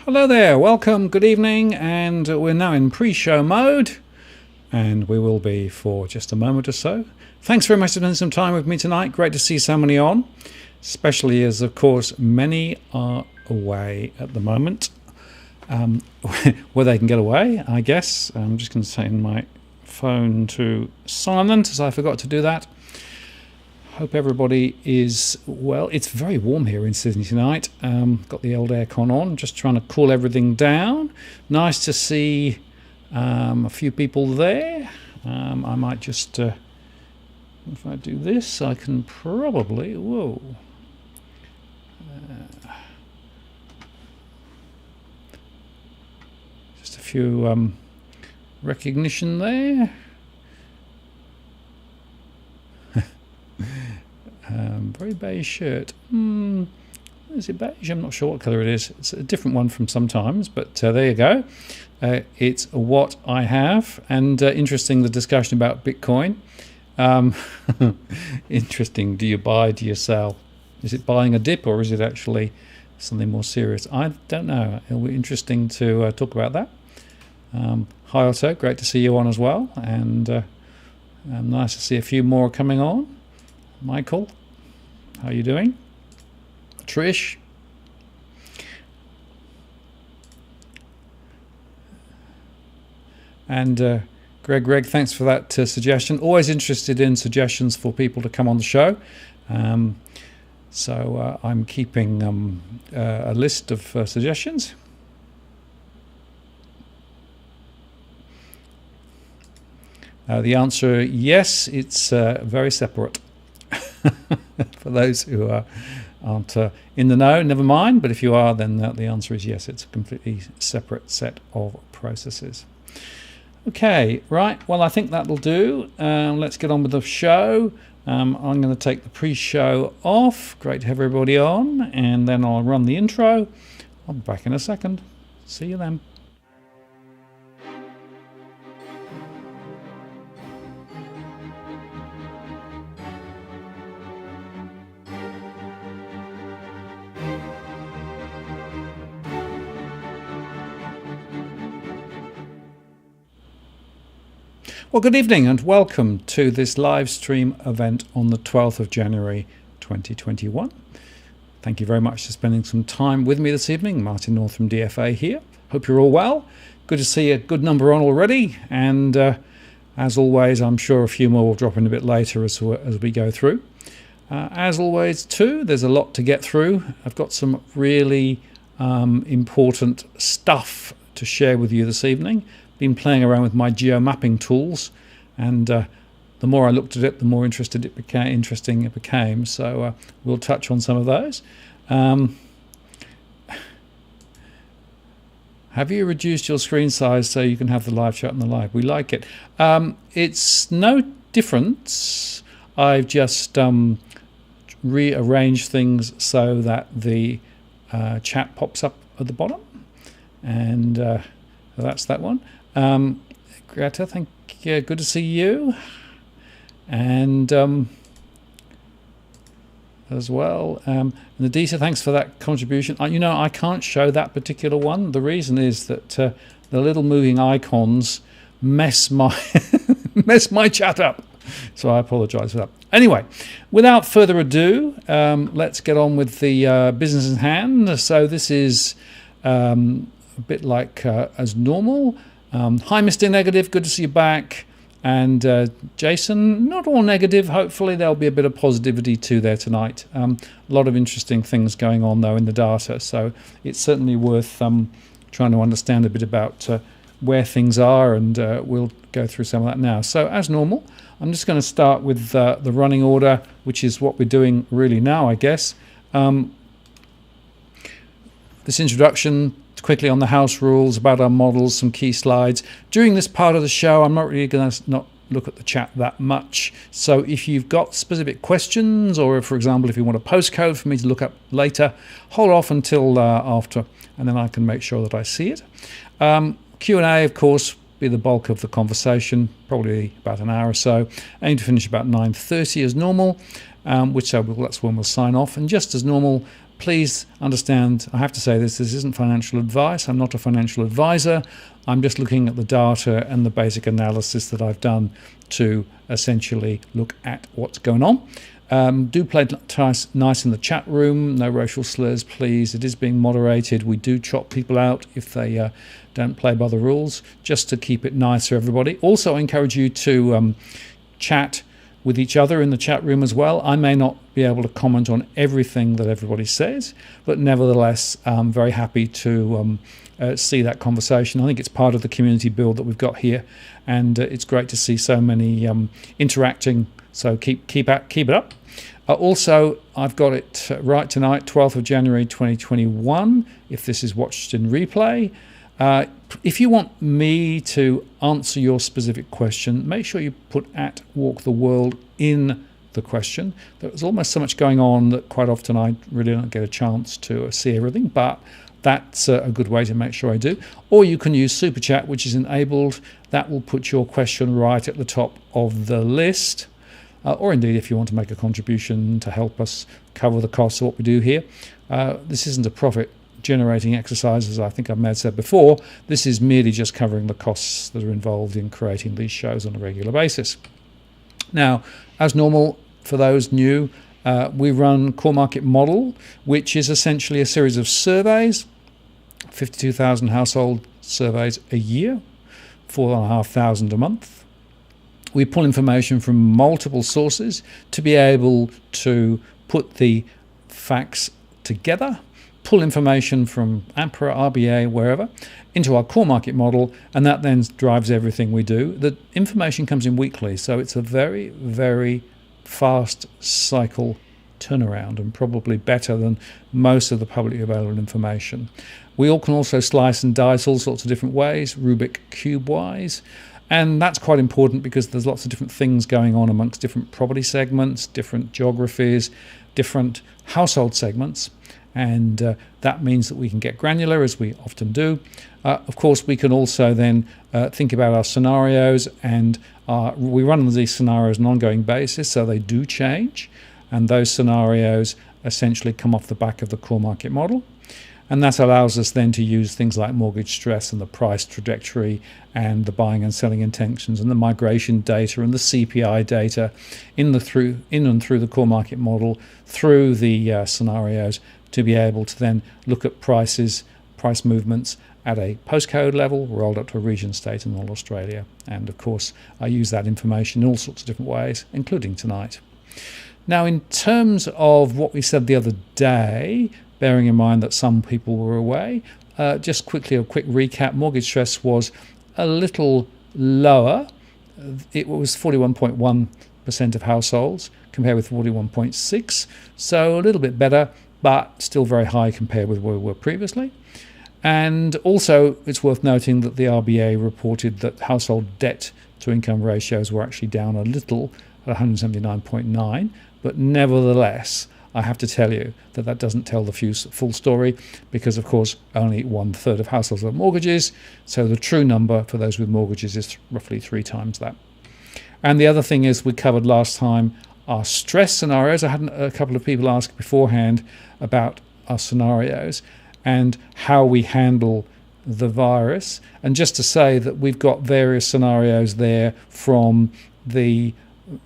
Hello there, welcome, good evening, and we're now in pre-show mode, and we will be for just a moment or so. Thanks very much for spending some time with me tonight. Great to see so many on, especially as, of course, many are away at the moment. Where they can get away, I guess. I'm just going to set my phone to silent, as I forgot to do that. Hope everybody is well. It's very warm here in Sydney tonight. Got the old aircon on, just trying to cool everything down. Nice to see a few people there. I might just, if I do this, I can probably, whoa. Just a few recognition there. Very beige shirt. Is it beige? I'm not sure what colour it is. It's a different one from sometimes, but there you go. It's what I have. And interesting, the discussion about Bitcoin. Interesting. Do you buy? Do you sell? Is it buying a dip, or is it actually something more serious? I don't know. It'll be interesting to talk about that. Hi Otto, great to see you on as well. And nice to see a few more coming on. Michael, how are you doing? Trish. And Greg, thanks for that suggestion. Always interested in suggestions for people to come on the show. So I'm keeping a list of suggestions. The answer, yes, it's very separate. For those who aren't in the know, never mind. But if you are, then the answer is yes, it's a completely separate set of processes. Okay, right, well, I think that'll do. Let's get on with the show. I'm going to take the pre-show off. Great to have everybody on, and then I'll run the intro. I'll be back in a second. See you then. Well, good evening and welcome to this live stream event on the 12th of January 2021. Thank you very much for spending some time with me this evening. Martin North from DFA here. Hope you're all well. Good to see a good number on already. And as always, I'm sure a few more will drop in a bit later as we go through. As always, too, there's a lot to get through. I've got some really important stuff to share with you this evening. Been playing around with my geomapping tools, and the more I looked at it, the more interesting it became. So we'll touch on some of those. Have you reduced your screen size so you can have the live chat in the live? We like it. It's no difference. I've just rearranged things so that the chat pops up at the bottom, and that's that one. Greta, thank you. Good to see you. And as well, and Adita, thanks for that contribution. I can't show that particular one. The reason is that the little moving icons mess my mess my chat up. So I apologize for that. Anyway, without further ado, let's get on with the business in hand. So this is a bit like as normal. Hi, Mr. Negative, good to see you back. And Jason, not all negative. Hopefully there'll be a bit of positivity too there tonight. A lot of interesting things going on though in the data, so it's certainly worth trying to understand a bit about where things are, and we'll go through some of that now. So as normal, I'm just going to start with the running order, which is what we're doing really now, I guess. This introduction quickly on the house rules, about our models, some key slides. During this part of the show, I'm not really going to not look at the chat that much. So if you've got specific questions, or if, for example, if you want a postcode for me to look up later, hold off until after, and then I can make sure that I see it. Q&A, of course, be the bulk of the conversation, probably about an hour or so. Aim to finish about 9:30 as normal, that's when we'll sign off. And just as normal, please understand, I have to say this isn't financial advice. I'm not a financial advisor. I'm just looking at the data and the basic analysis that I've done to essentially look at what's going on. Do play nice in the chat room. No racial slurs, please. It is being moderated. We do chop people out if they don't play by the rules, just to keep it nice for everybody. Also, I encourage you to chat with each other in the chat room as well. I may not be able to comment on everything that everybody says, but nevertheless, I'm very happy to see that conversation. I think it's part of the community build that we've got here, and it's great to see so many interacting. So keep it up. Also, I've got it right tonight, 12th of January 2021, if this is watched in replay. If you want me to answer your specific question, make sure you put @WalkTheWorld in the question. There's almost so much going on that quite often I really don't get a chance to see everything, but that's a good way to make sure I do. Or you can use Super Chat, which is enabled. That will put your question right at the top of the list. Or indeed, if you want to make a contribution to help us cover the costs of what we do here. This isn't a profit generating exercise, as I think I may have said before. This is merely just covering the costs that are involved in creating these shows on a regular basis. Now, as normal, for those new, we run Core Market Model, which is essentially a series of surveys, 52,000 household surveys a year, 4,500 a month. We pull information from multiple sources to be able to put the facts together pull information from Emptor, RBA, wherever, into our core market model, and that then drives everything we do. The information comes in weekly, so it's a very, very fast cycle turnaround, and probably better than most of the publicly available information. We all can also slice and dice all sorts of different ways, Rubik cube wise, and that's quite important because there's lots of different things going on amongst different property segments, different geographies, different household segments, and that means that we can get granular, as we often do. Of course, we can also then think about our scenarios, and we run these scenarios on an ongoing basis, so they do change, and those scenarios essentially come off the back of the core market model. And that allows us then to use things like mortgage stress and the price trajectory and the buying and selling intentions and the migration data and the CPI data in and through the core market model, through the scenarios, to be able to then look at price movements at a postcode level, rolled up to a region, state and all Australia. And of course, I use that information in all sorts of different ways, including tonight. Now, in terms of what we said the other day, bearing in mind that some people were away, just quickly a quick recap. Mortgage stress was a little lower. It was 41.1% of households compared with 41.6%, so a little bit better, but still very high compared with where we were previously. And also, it's worth noting that the RBA reported that household debt to income ratios were actually down a little at 179.9, but nevertheless, I have to tell you that that doesn't tell the full story, because of course only 1/3 of households have mortgages, so the true number for those with mortgages is roughly 3 times that. And the other thing is, we covered last time our stress scenarios. I had a couple of people ask beforehand about our scenarios and how we handle the virus, and just to say that we've got various scenarios there, from the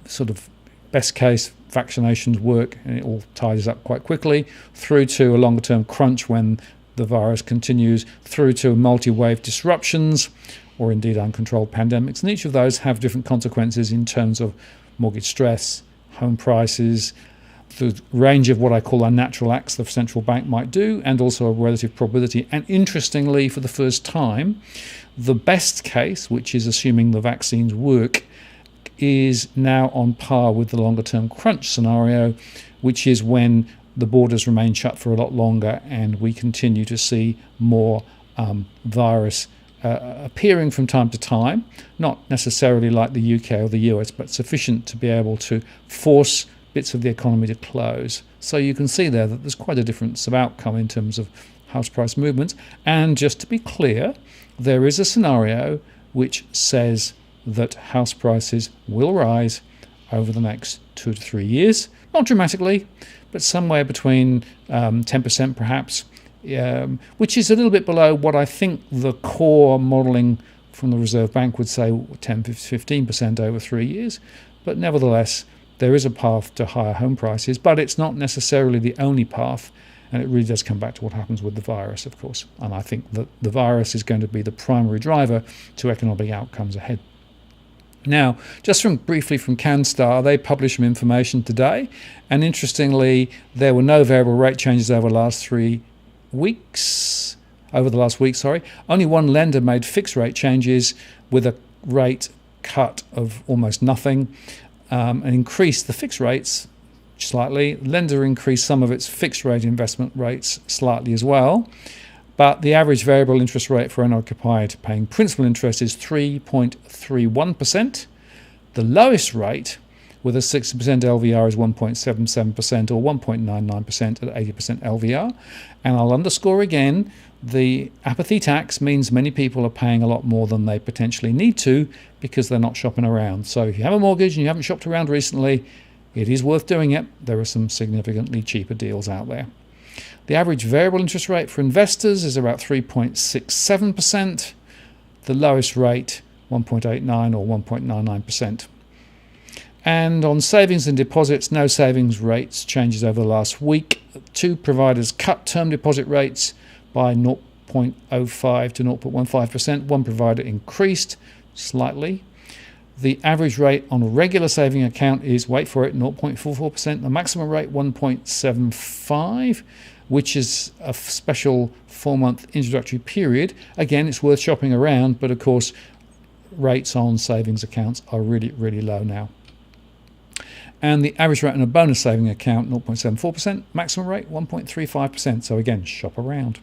sort of best case vaccinations work and it all ties up quite quickly, through to a longer term crunch when the virus continues, through to multi-wave disruptions or indeed uncontrolled pandemics. And each of those have different consequences in terms of mortgage stress, home prices, the range of what I call unnatural acts the central bank might do, and also a relative probability. And interestingly, for the first time, the best case, which is assuming the vaccines work, is now on par with the longer term crunch scenario, which is when the borders remain shut for a lot longer and we continue to see more virus appearing from time to time, not necessarily like the UK or the US, but sufficient to be able to force bits of the economy to close. So you can see there that there's quite a difference of outcome in terms of house price movements. And just to be clear, there is a scenario which says that house prices will rise over the next 2 to 3 years. Not dramatically, but somewhere between 10% perhaps, which is a little bit below what I think the core modelling from the Reserve Bank would say, 10 to 15% over 3 years. But nevertheless, there is a path to higher home prices, but it's not necessarily the only path. And it really does come back to what happens with the virus, of course. And I think that the virus is going to be the primary driver to economic outcomes ahead. Now, just briefly from CanStar, they published some information today, and interestingly, there were no variable rate changes over the last weeks. Only one lender made fixed rate changes with a rate cut of almost nothing, and increased the fixed rates slightly. Lender increased some of its fixed rate investment rates slightly as well. But the average variable interest rate for owner-occupied paying principal interest is 3.31%. The lowest rate with a 60% LVR is 1.77% or 1.99% at 80% LVR. And I'll underscore again, the apathy tax means many people are paying a lot more than they potentially need to because they're not shopping around. So if you have a mortgage and you haven't shopped around recently, it is worth doing it. There are some significantly cheaper deals out there. The average variable interest rate for investors is about 3.67%. The lowest rate, 1.89 or 1.99%. And on savings and deposits, no savings rates changes over the last week. 2 providers cut term deposit rates by 0.05 to 0.15%. 1 provider increased slightly. The average rate on a regular saving account is, wait for it, 0.44%. The maximum rate, 1.75%. which is a special 4-month introductory period. Again, it's worth shopping around, but of course, rates on savings accounts are really, really low now. And the average rate on a bonus saving account, 0.74%, maximum rate 1.35%. So again, shop around.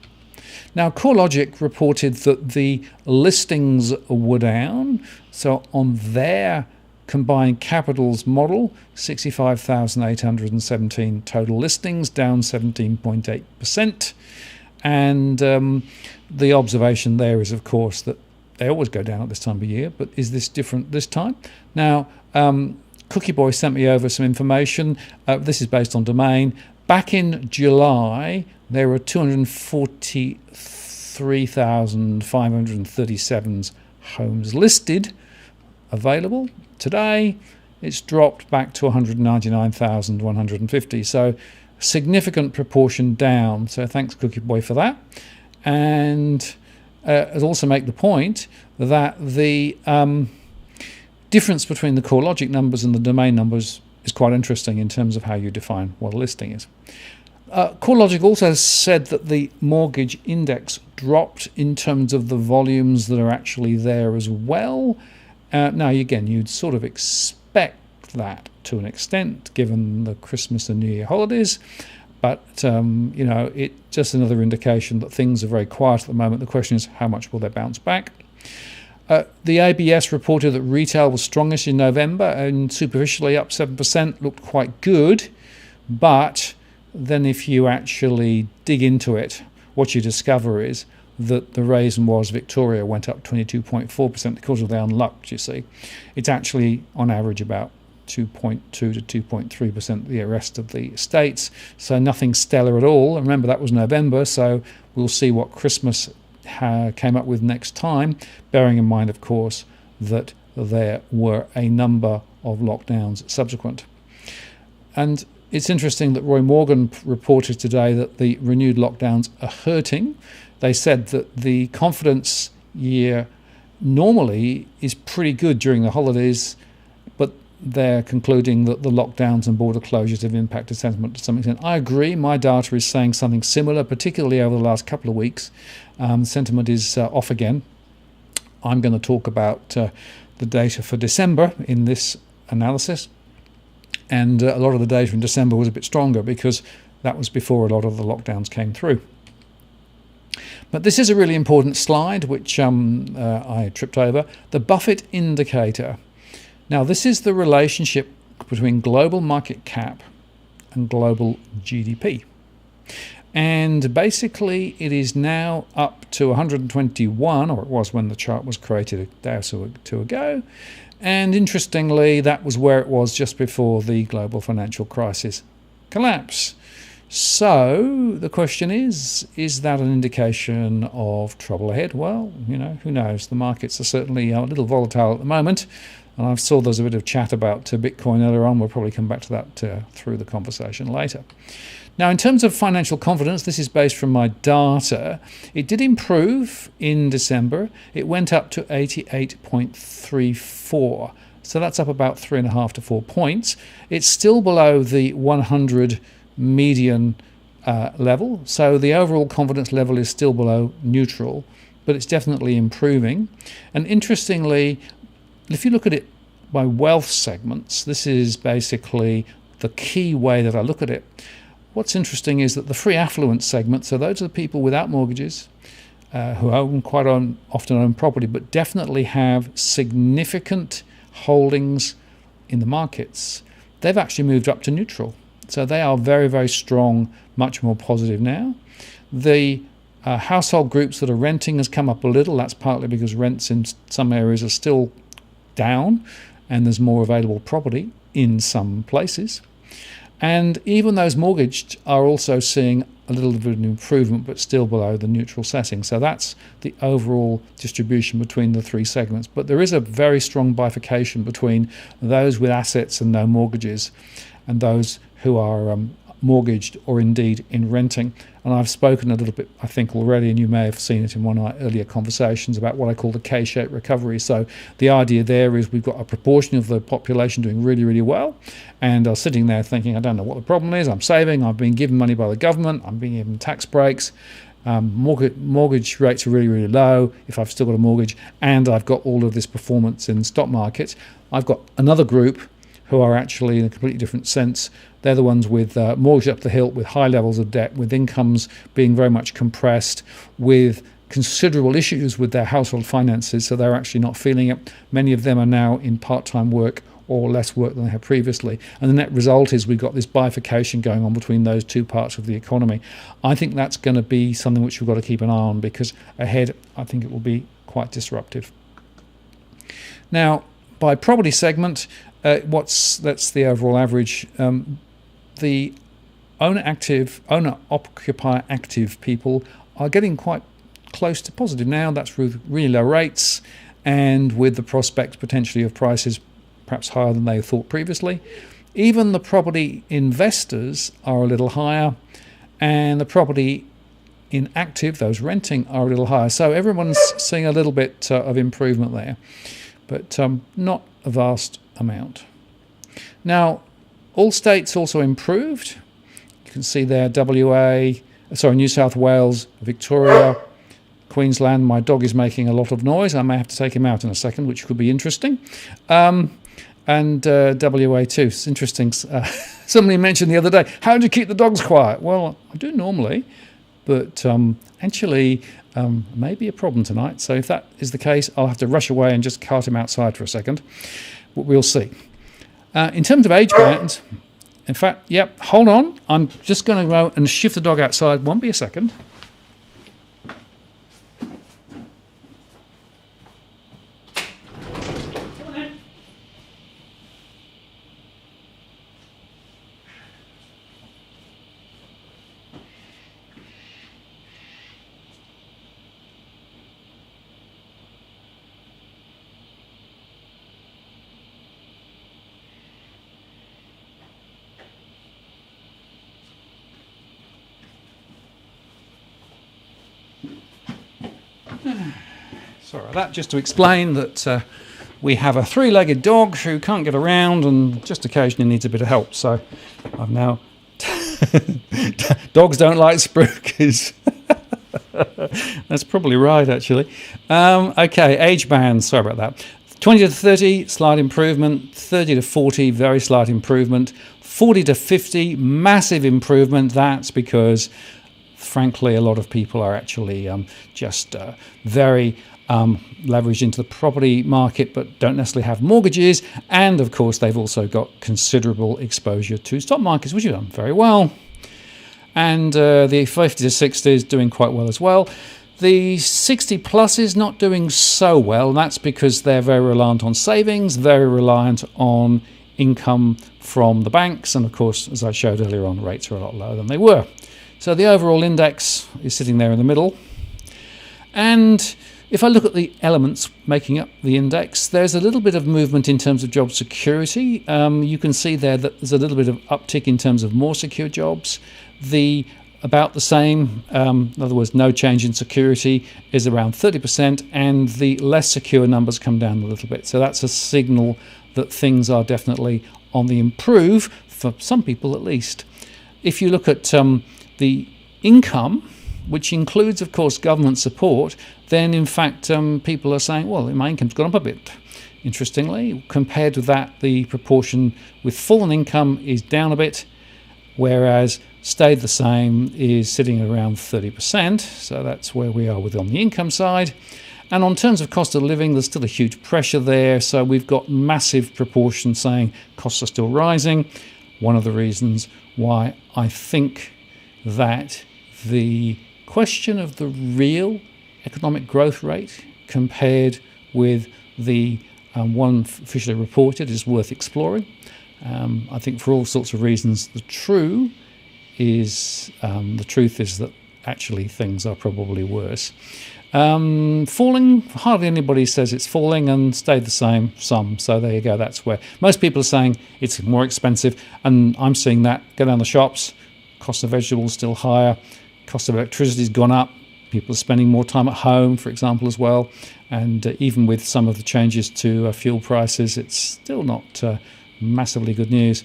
Now, CoreLogic reported that the listings were down. So on their combined capitals model, 65,817 total listings, down 17.8%. And the observation there is, of course, that they always go down at this time of year, but is this different this time? Now, Cookie Boy sent me over some information. This is based on Domain. Back in July, there were 243,537 homes listed available. Today, it's dropped back to 199,150. So, significant proportion down. So, thanks, Cookie Boy, for that. And I'd also make the point that the difference between the CoreLogic numbers and the Domain numbers is quite interesting in terms of how you define what a listing is. CoreLogic also said that the mortgage index dropped in terms of the volumes that are actually there as well. Now, again, you'd sort of expect that to an extent, given the Christmas and New Year holidays. But, it's just another indication that things are very quiet at the moment. The question is, how much will they bounce back? The ABS reported that retail was strongest in November and superficially up 7%, looked quite good. But then if you actually dig into it, what you discover is that the reason was Victoria went up 22.4% because of the unluck, you see. It's actually, on average, about 2.2 to 2.3% the rest of the states. So nothing stellar at all. And remember, that was November, so we'll see what Christmas came up with next time, bearing in mind, of course, that there were a number of lockdowns subsequent. And it's interesting that Roy Morgan reported today that the renewed lockdowns are hurting. They said that the confidence year normally is pretty good during the holidays, but they're concluding that the lockdowns and border closures have impacted sentiment to some extent. I agree. My data is saying something similar, particularly over the last couple of weeks. Sentiment is off again. I'm going to talk about the data for December in this analysis. And a lot of the data in December was a bit stronger because that was before a lot of the lockdowns came through. But this is a really important slide, which I tripped over. The Buffett indicator. Now, this is the relationship between global market cap and global GDP. And basically, it is now up to 121, or it was when the chart was created a day or two ago. And interestingly, that was where it was just before the global financial crisis collapse. So the question is that an indication of trouble ahead? Well, who knows? The markets are certainly a little volatile at the moment. And I saw there's a bit of chat about Bitcoin earlier on. We'll probably come back to that through the conversation later. Now, in terms of financial confidence, this is based from my data. It did improve in December. It went up to 88.34. So that's up about 3.5 to 4 points. It's still below the 100 median level. So the overall confidence level is still below neutral, but it's definitely improving. And interestingly, if you look at it by wealth segments, this is basically the key way that I look at it. What's interesting is that the free affluent segment, so those are the people without mortgages, who often own property, but definitely have significant holdings in the markets, they've actually moved up to neutral. So they are very, very strong, much more positive now. The household groups that are renting has come up a little. That's partly because rents in some areas are still down and there's more available property in some places. And even those mortgaged are also seeing a little bit of an improvement, but still below the neutral setting. So that's the overall distribution between the three segments. But there is a very strong bifurcation between those with assets and no mortgages and those who are mortgaged or indeed in renting. And I've spoken a little bit, I think, already, and you may have seen it in one of my earlier conversations about what I call the K-shaped recovery. So the idea there is we've got a proportion of the population doing really, really well, and are sitting there thinking, I don't know what the problem is, I'm saving, I've been given money by the government, I'm being given tax breaks, mortgage rates are really, really low if I've still got a mortgage, and I've got all of this performance in the stock market. I've got another group who are actually in a completely different sense. They're the ones with mortgage up the hilt, with high levels of debt, with incomes being very much compressed, with considerable issues with their household finances, so they're actually not feeling it. Many of them are now in part-time work or less work than they had previously. And the net result is we've got this bifurcation going on between those two parts of the economy. I think that's going to be something which we've got to keep an eye on, because ahead I think it will be quite disruptive. Now, by property segment, that's the overall average. The owner-occupier active people are getting quite close to positive now. That's with really low rates and with the prospect potentially of prices perhaps higher than they thought previously. Even the property investors are a little higher, and the property in active, those renting, are a little higher. So everyone's seeing a little bit of improvement there, but not a vast amount. Now, all states also improved. You can see there New South Wales, Victoria, Queensland. My dog is making a lot of noise. I may have to take him out in a second, which could be interesting. And WA too. It's interesting. Somebody mentioned the other day, how do you keep the dogs quiet? Well, I do normally, but actually may be a problem tonight. So if that is the case, I'll have to rush away and just cart him outside for a second. But we'll see. In terms of age bands, in fact, yep, hold on. I'm just going to go and shift the dog outside. Won't be a second. Sorry about that, just to explain that we have a three-legged dog who can't get around and just occasionally needs a bit of help. So I've now... Dogs don't like spookies. That's probably right, actually. Okay, age bands, sorry about that. 20 to 30, slight improvement. 30 to 40, very slight improvement. 40 to 50, massive improvement. That's because, frankly, a lot of people are actually just very leveraged into the property market, but don't necessarily have mortgages. And, of course, they've also got considerable exposure to stock markets, which have done very well. And the 50 to 60 is doing quite well as well. The 60 plus is not doing so well, and that's because they're very reliant on savings, very reliant on income from the banks, and of course, as I showed earlier on, rates are a lot lower than they were. So the overall index is sitting there in the middle. And if I look at the elements making up the index, there's a little bit of movement in terms of job security. You can see there that there's a little bit of uptick in terms of more secure jobs. The about the same, in other words, no change in security, is around 30%, and the less secure numbers come down a little bit. So that's a signal that things are definitely on the improve, for some people at least. If you look at the income, which includes, of course, government support, then in fact people are saying, well, my income's gone up a bit. Interestingly, compared with that, the proportion with fallen income is down a bit, whereas stayed the same is sitting at around 30%. So that's where we are with on the income side. And on terms of cost of living, there's still a huge pressure there. So we've got massive proportions saying costs are still rising. One of the reasons why I think that the question of the real economic growth rate compared with the one officially reported is worth exploring. I think for all sorts of reasons, the truth is that actually things are probably worse. Falling, hardly anybody says it's falling, and stayed the same, some. So there you go, that's where most people are saying it's more expensive, and I'm seeing that. Go down the shops, Cost of vegetables still higher. Cost of electricity's gone up. People are spending more time at home, for example, as well. And even with some of the changes to fuel prices, it's still not massively good news.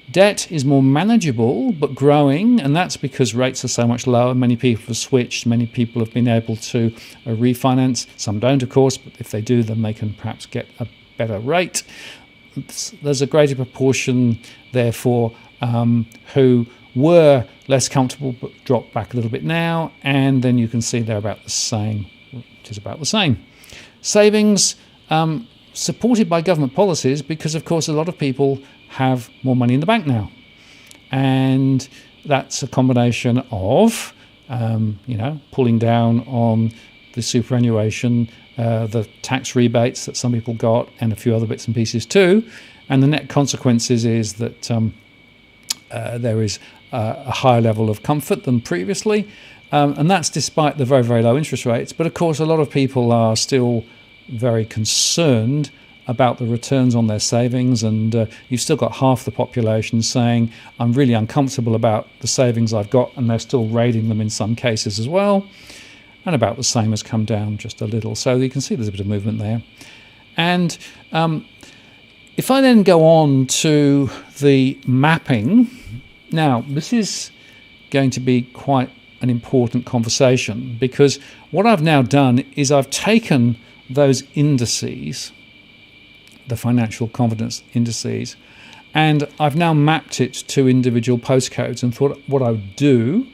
Debt is more manageable but growing, and that's because rates are so much lower. Many people have switched. Many people have been able to refinance. Some don't, of course, but if they do, then they can perhaps get a better rate. There's a greater proportion, therefore, who were less comfortable but dropped back a little bit now, and then you can see they're about the same, which is about the same. Savings, supported by government policies, because, of course, a lot of people have more money in the bank now. And that's a combination of, pulling down on the superannuation, the tax rebates that some people got, and a few other bits and pieces too. And the net consequences is that there is a higher level of comfort than previously. And that's despite the very, very low interest rates. But of course, a lot of people are still very concerned about the returns on their savings, and you've still got half the population saying, I'm really uncomfortable about the savings I've got, and they're still raiding them in some cases as well. And about the same has come down just a little. So you can see there's a bit of movement there. And if I then go on to the mapping, now this is going to be quite an important conversation, because what I've now done is I've taken those indices, the financial confidence indices, and I've now mapped it to individual postcodes, and thought what I would do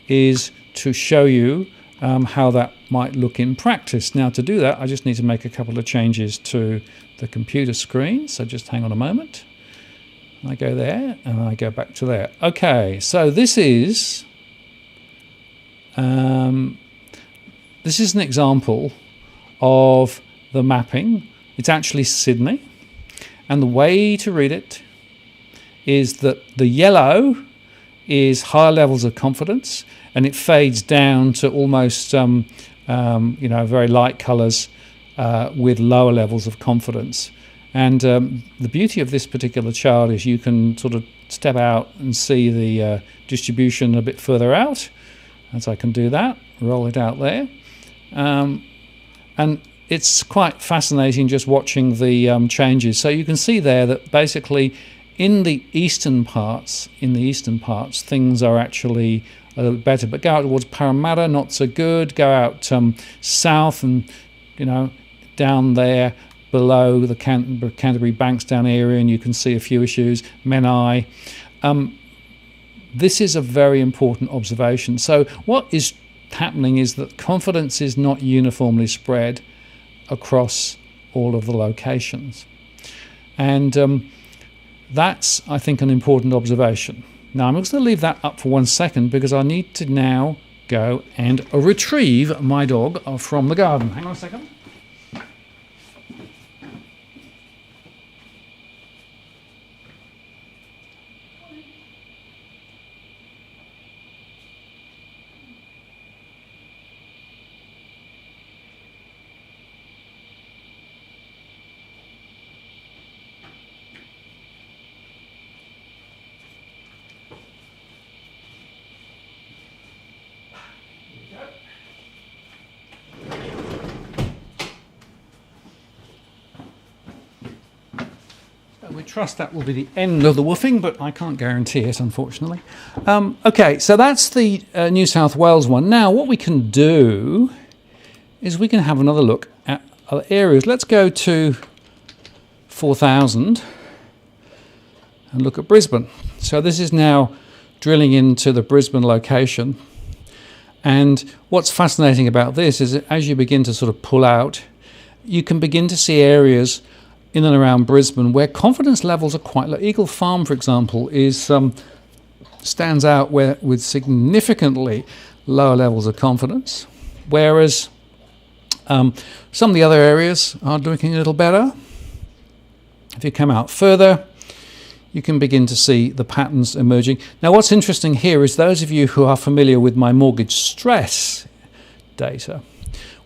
is to show you how that might look in practice. Now, to do that, I just need to make a couple of changes to the computer screen, so just hang on a moment. I go there and I go back to there. Okay, so this is an example of the mapping. It's actually Sydney, and the way to read it is that the yellow is higher levels of confidence, and it fades down to almost very light colours with lower levels of confidence. And the beauty of this particular chart is you can sort of step out and see the distribution a bit further out, as I can do that, roll it out there. And it's quite fascinating just watching the changes. So you can see there that basically in the eastern parts, things are actually a little better. But go out towards Parramatta, not so good. Go out south and, down there below the Canterbury Bankstown area, and you can see a few issues. Menai. This is a very important observation. So what is happening is that confidence is not uniformly spread across all of the locations. And that's, I think, an important observation. Now, I'm just going to leave that up for 1 second, because I need to now go and retrieve my dog from the garden. Hang on a second. We trust that will be the end of the woofing, but I can't guarantee it, unfortunately. Okay, so that's the New South Wales one. Now, what we can do is we can have another look at other areas. Let's go to 4,000 and look at Brisbane. So this is now drilling into the Brisbane location. And what's fascinating about this is that as you begin to sort of pull out, you can begin to see areas in and around Brisbane where confidence levels are quite low. Eagle Farm, for example, stands out with significantly lower levels of confidence, whereas some of the other areas are looking a little better. If you come out further, you can begin to see the patterns emerging. Now, what's interesting here is those of you who are familiar with my mortgage stress data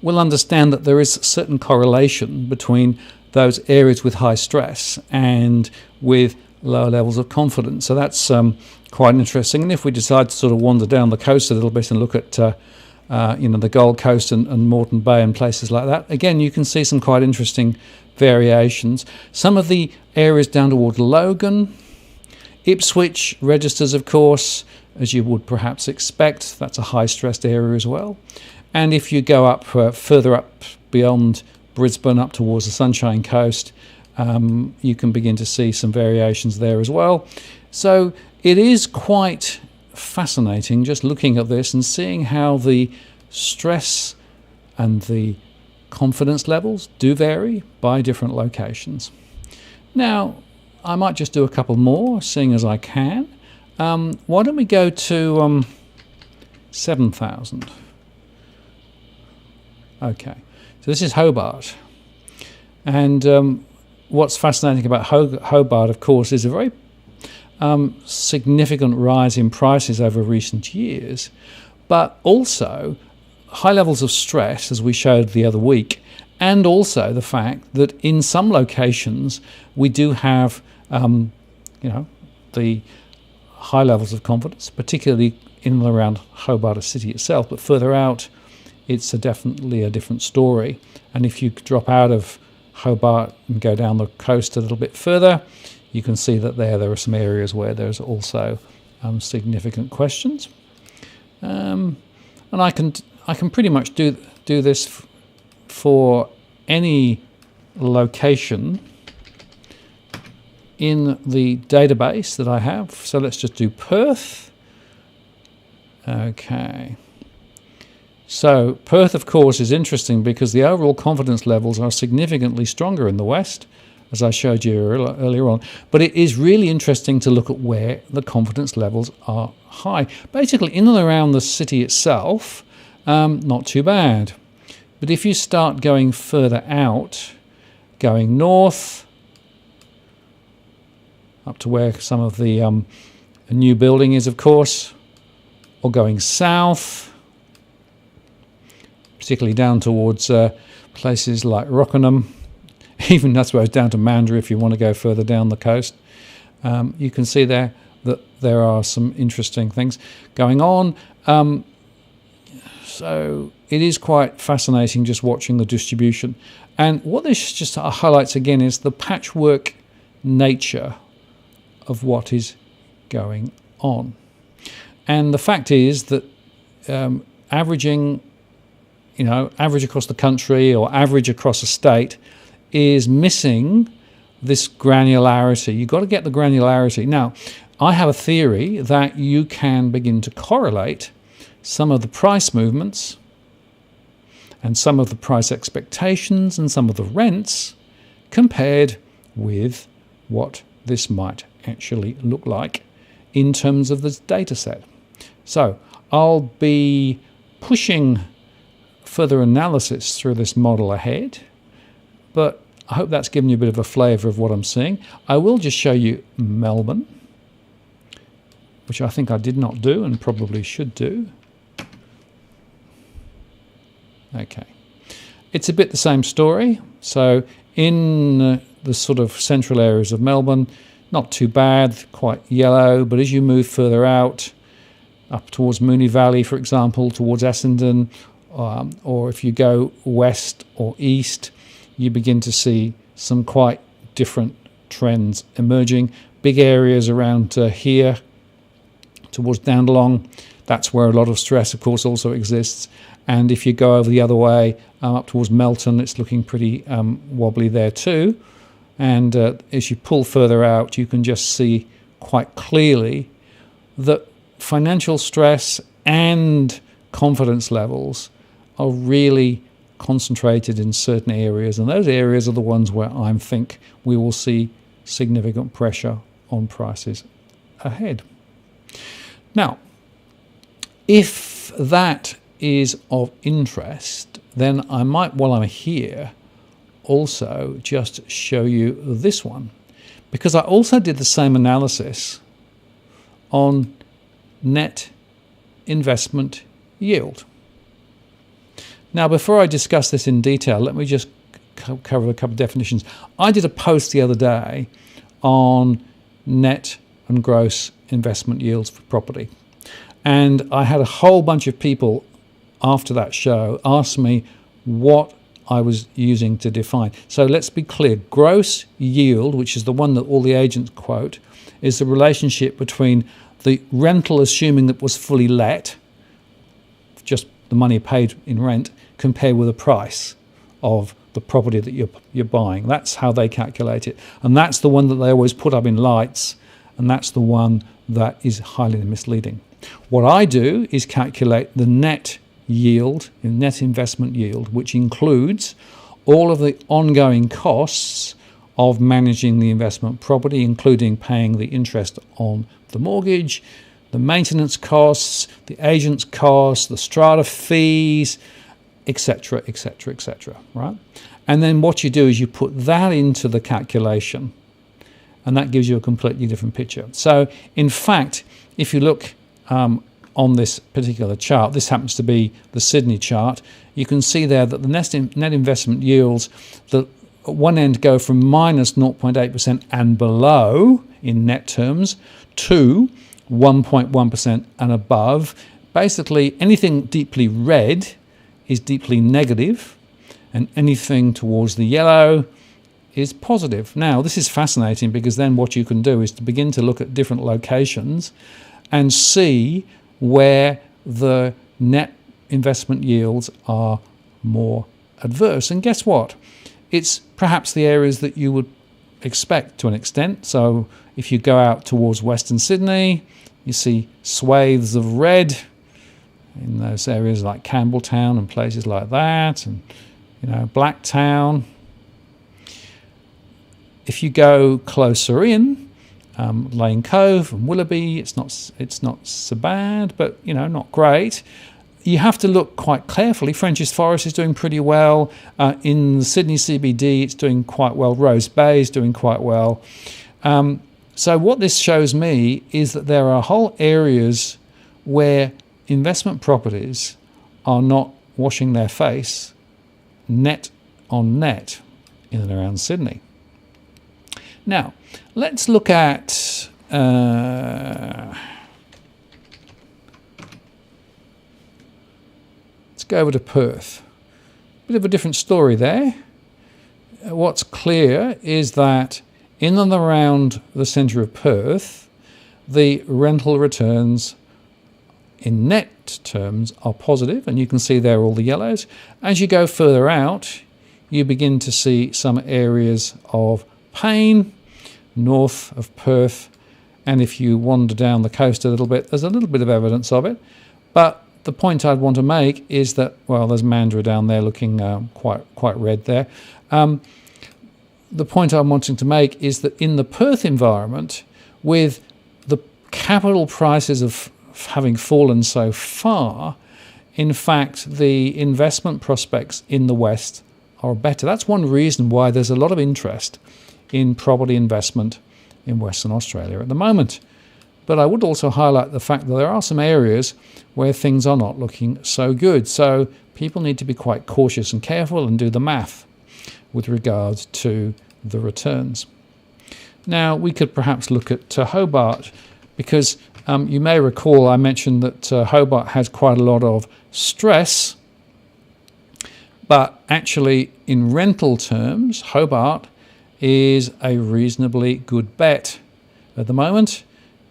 will understand that there is a certain correlation between those areas with high stress and with lower levels of confidence. So that's quite interesting. And if we decide to sort of wander down the coast a little bit and look at the Gold Coast and Moreton Bay and places like that, again, you can see some quite interesting variations. Some of the areas down toward Logan, Ipswich registers, of course, as you would perhaps expect. That's a high-stressed area as well. And if you go up further up beyond Brisbane, up towards the Sunshine Coast, you can begin to see some variations there as well. So it is quite fascinating just looking at this and seeing how the stress and the confidence levels do vary by different locations. Now, I might just do a couple more, seeing as I can. Why don't we go to 7,000? Okay, so this is Hobart. And what's fascinating about Hobart, of course, is a very significant rise in prices over recent years, but also high levels of stress, as we showed the other week, and also the fact that in some locations we do have, the high levels of confidence, particularly in and around Hobart city itself, but further out, it's definitely a different story. And if you drop out of Hobart and go down the coast a little bit further, you can see that there are some areas where there's also significant questions. And I can pretty much do this for any location in the database that I have. So let's just do Perth. Okay. So Perth, of course, is interesting because the overall confidence levels are significantly stronger in the west, as I showed you earlier on. But it is really interesting to look at where the confidence levels are high. Basically, in and around the city itself, not too bad. But if you start going further out, going north, up to where some of the new building is, of course, or going south, particularly down towards places like Rockingham, even I suppose down to Mandurah if you want to go further down the coast. You can see there that there are some interesting things going on. So it is quite fascinating just watching the distribution. And what this just highlights again is the patchwork nature of what is going on. And the fact is that averaging, average across the country or average across a state is missing this granularity. You've got to get the granularity. Now, I have a theory that you can begin to correlate some of the price movements and some of the price expectations and some of the rents compared with what this might actually look like in terms of this data set. So I'll be pushing further analysis through this model ahead, but I hope that's given you a bit of a flavour of what I'm seeing. I will just show you Melbourne, which I think I did not do and probably should do. Okay. It's a bit the same story. So in the sort of central areas of Melbourne, not too bad, quite yellow, but as you move further out, up towards Moonee Valley, for example, towards Essendon, or if you go west or east, you begin to see some quite different trends emerging. Big areas around here, towards Dandenong, that's where a lot of stress, of course, also exists. And if you go over the other way, up towards Melton, it's looking pretty wobbly there too. And as you pull further out, you can just see quite clearly that financial stress and confidence levels are really concentrated in certain areas. And those areas are the ones where I think we will see significant pressure on prices ahead. Now, if that is of interest, then I might, while I'm here, also just show you this one, because I also did the same analysis on net investment yield. Now, before I discuss this in detail, let me just cover a couple of definitions. I did a post the other day on net and gross investment yields for property. And I had a whole bunch of people after that show ask me what I was using to define. So let's be clear. Gross yield, which is the one that all the agents quote, is the relationship between the rental, assuming that was fully let, just the money paid in rent, compared with the price of the property that you're buying. That's how they calculate it. And that's the one that they always put up in lights, and that's the one that is highly misleading. What I do is calculate the net yield, net investment yield, which includes all of the ongoing costs of managing the investment property, including paying the interest on the mortgage, the maintenance costs, the agent's costs, the strata fees, etc., etc., etc., right? And then what you do is you put that into the calculation, and that gives you a completely different picture. So, in fact, if you look on this particular chart, this happens to be the Sydney chart, you can see there that the net investment yields that at one end go from minus 0.8% and below in net terms to 1.1% and above. Basically, anything deeply red is deeply negative, and anything towards the yellow is positive. Now, this is fascinating because then what you can do is to begin to look at different locations and see where the net investment yields are more adverse. And guess what? It's perhaps the areas that you would expect to an extent. So if you go out towards Western Sydney, you see swathes of red in those areas like Campbelltown and places like that, and Blacktown. If you go closer in, Lane Cove and Willoughby, it's not so bad, but not great. You have to look quite carefully. Frenchs Forest is doing pretty well. In the Sydney CBD, it's doing quite well. Rose Bay is doing quite well. So what this shows me is that there are whole areas where investment properties are not washing their face net on net in and around Sydney. Now, let's look at let's go over to Perth. Bit of a different story there. What's clear is that in and around the centre of Perth, the rental returns in net terms are positive, and you can see there all the yellows. As you go further out, you begin to see some areas of pain north of Perth, and if you wander down the coast a little bit, there's a little bit of evidence of it. But the point I'd want to make is that, well, there's Mandurah down there looking quite red there. The point I'm wanting to make is that in the Perth environment, with the capital prices of having fallen so far, in fact, the investment prospects in the West are better. That's one reason why there's a lot of interest in property investment in Western Australia at the moment. But I would also highlight the fact that there are some areas where things are not looking so good. So people need to be quite cautious and careful and do the math with regards to the returns. Now, we could perhaps look at Hobart, because you may recall I mentioned that Hobart has quite a lot of stress, but actually in rental terms, Hobart is a reasonably good bet at the moment.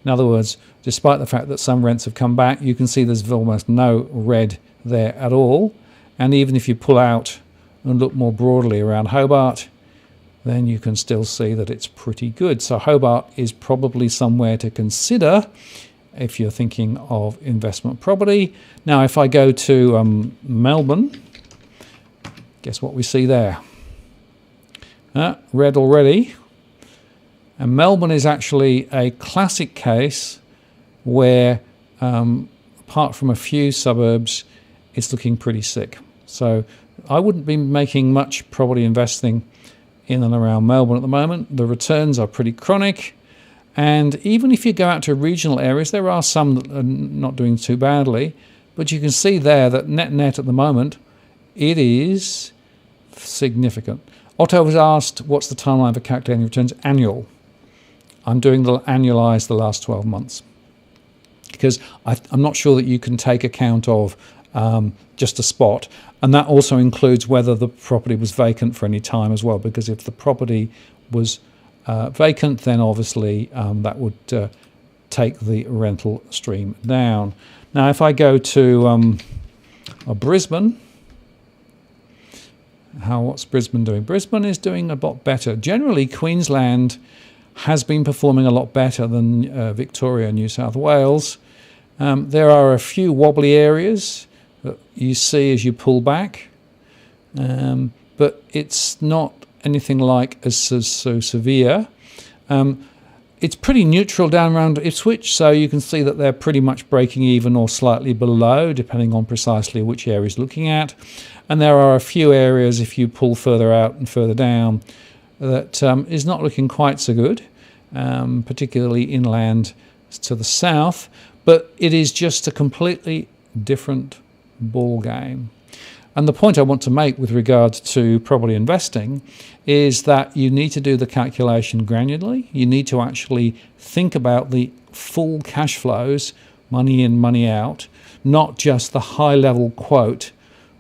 In other words, despite the fact that some rents have come back, you can see there's almost no red there at all. And even if you pull out and look more broadly around Hobart, then you can still see that it's pretty good. So Hobart is probably somewhere to consider if you're thinking of investment property. Now, if I go to Melbourne, guess what we see there? Red already. And Melbourne is actually a classic case where, apart from a few suburbs, it's looking pretty sick. So I wouldn't be making much property investing in and around Melbourne at the moment. The returns are pretty chronic. And even if you go out to regional areas, there are some that are not doing too badly. But you can see there that net at the moment, it is significant. Otto was asked, what's the timeline for calculating returns? Annual. I'm doing the annualized the last 12 months because I'm not sure that you can take account of just a spot, and that also includes whether the property was vacant for any time as well, because if the property was vacant, then obviously that would take the rental stream down. Now if I go to Brisbane, what's Brisbane doing? Brisbane is doing a lot better. Generally, Queensland has been performing a lot better than Victoria and New South Wales. There are a few wobbly areas that you see as you pull back, but it's not anything like so severe. It's pretty neutral down around Ipswich, so you can see that they're pretty much breaking even or slightly below, depending on precisely which area is looking at. And there are a few areas, if you pull further out and further down, that is not looking quite so good, particularly inland to the south. But it is just a completely different ball game. And the point I want to make with regard to property investing is that you need to do the calculation granularly. You need to actually think about the full cash flows, money in, money out, not just the high-level quote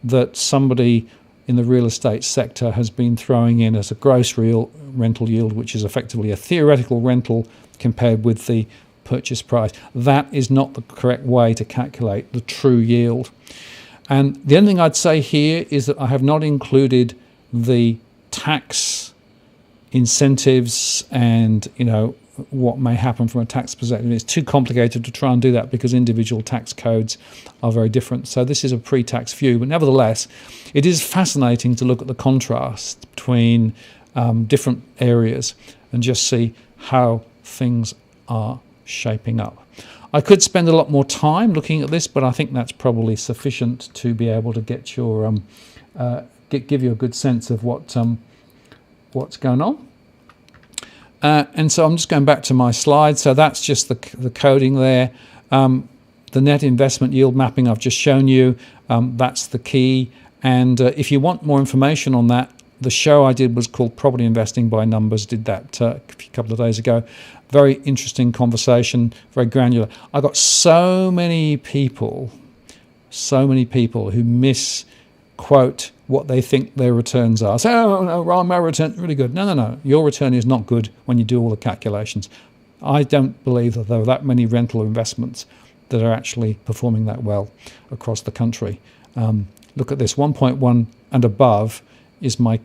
that somebody in the real estate sector has been throwing in as a gross real rental yield, which is effectively a theoretical rental compared with the purchase price. That is not the correct way to calculate the true yield. And the only thing I'd say here is that I have not included the tax incentives and, what may happen from a tax perspective. It's too complicated to try and do that because individual tax codes are very different. So this is a pre-tax view, but nevertheless, it is fascinating to look at the contrast between different areas and just see how things are shaping up. I could spend a lot more time looking at this, but I think that's probably sufficient to be able to get your give you a good sense of what's going on. And so I'm just going back to my slide. So that's just the coding there. The net investment yield mapping I've just shown you. That's the key. And if you want more information on that, the show I did was called Property Investing by Numbers. Did that a couple of days ago. Very interesting conversation, very granular. I got so many people who misquote what they think their returns are. Say, oh, no, my return really good. No. Your return is not good when you do all the calculations. I don't believe that there are that many rental investments that are actually performing that well across the country. Look at this, 1.1 and above is my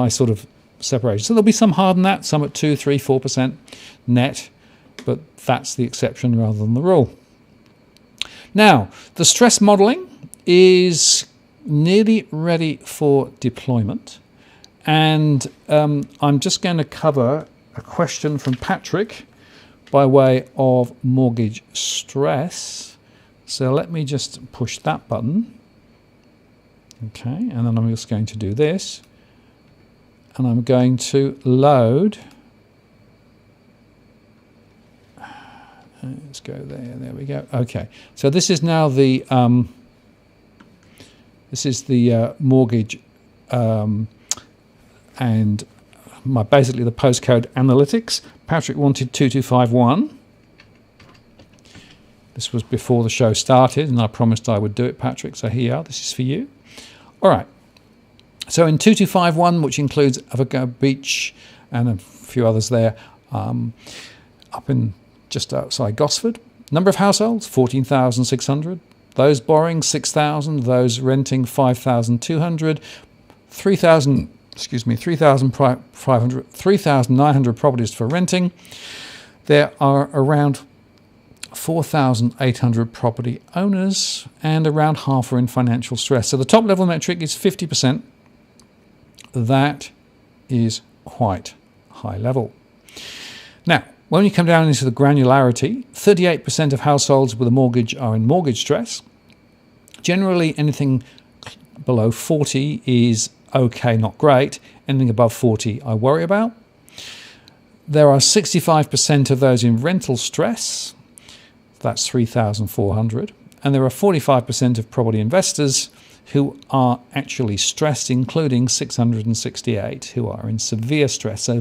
sort of separation. So there'll be some higher than that, some at 2, 3, 4% net, but that's the exception rather than the rule. Now, the stress modelling is nearly ready for deployment, and I'm just going to cover a question from Patrick by way of mortgage stress. So let me just push that button. Okay, and then I'm just going to do this, and I'm going to load. Let's go there. There we go. Okay, so this is now the mortgage and basically the postcode analytics. Patrick wanted 2251. This was before the show started, and I promised I would do it, Patrick. So here you are. This is for you. All right. So in 2251, which includes Avoca Beach and a few others there, up in just outside Gosford. Number of households, 14,600. Those borrowing, 6,000. Those renting, 5,200. 3,900 properties for renting. There are around 4,800 property owners, and around half are in financial stress. So the top level metric is 50%. That is quite high level. Now, when you come down into the granularity, 38% of households with a mortgage are in mortgage stress. Generally, anything below 40 is okay, not great. Anything above 40, I worry about. There are 65% of those in rental stress. That's 3,400. And there are 45% of property investors who are actually stressed, including 668 who are in severe stress. So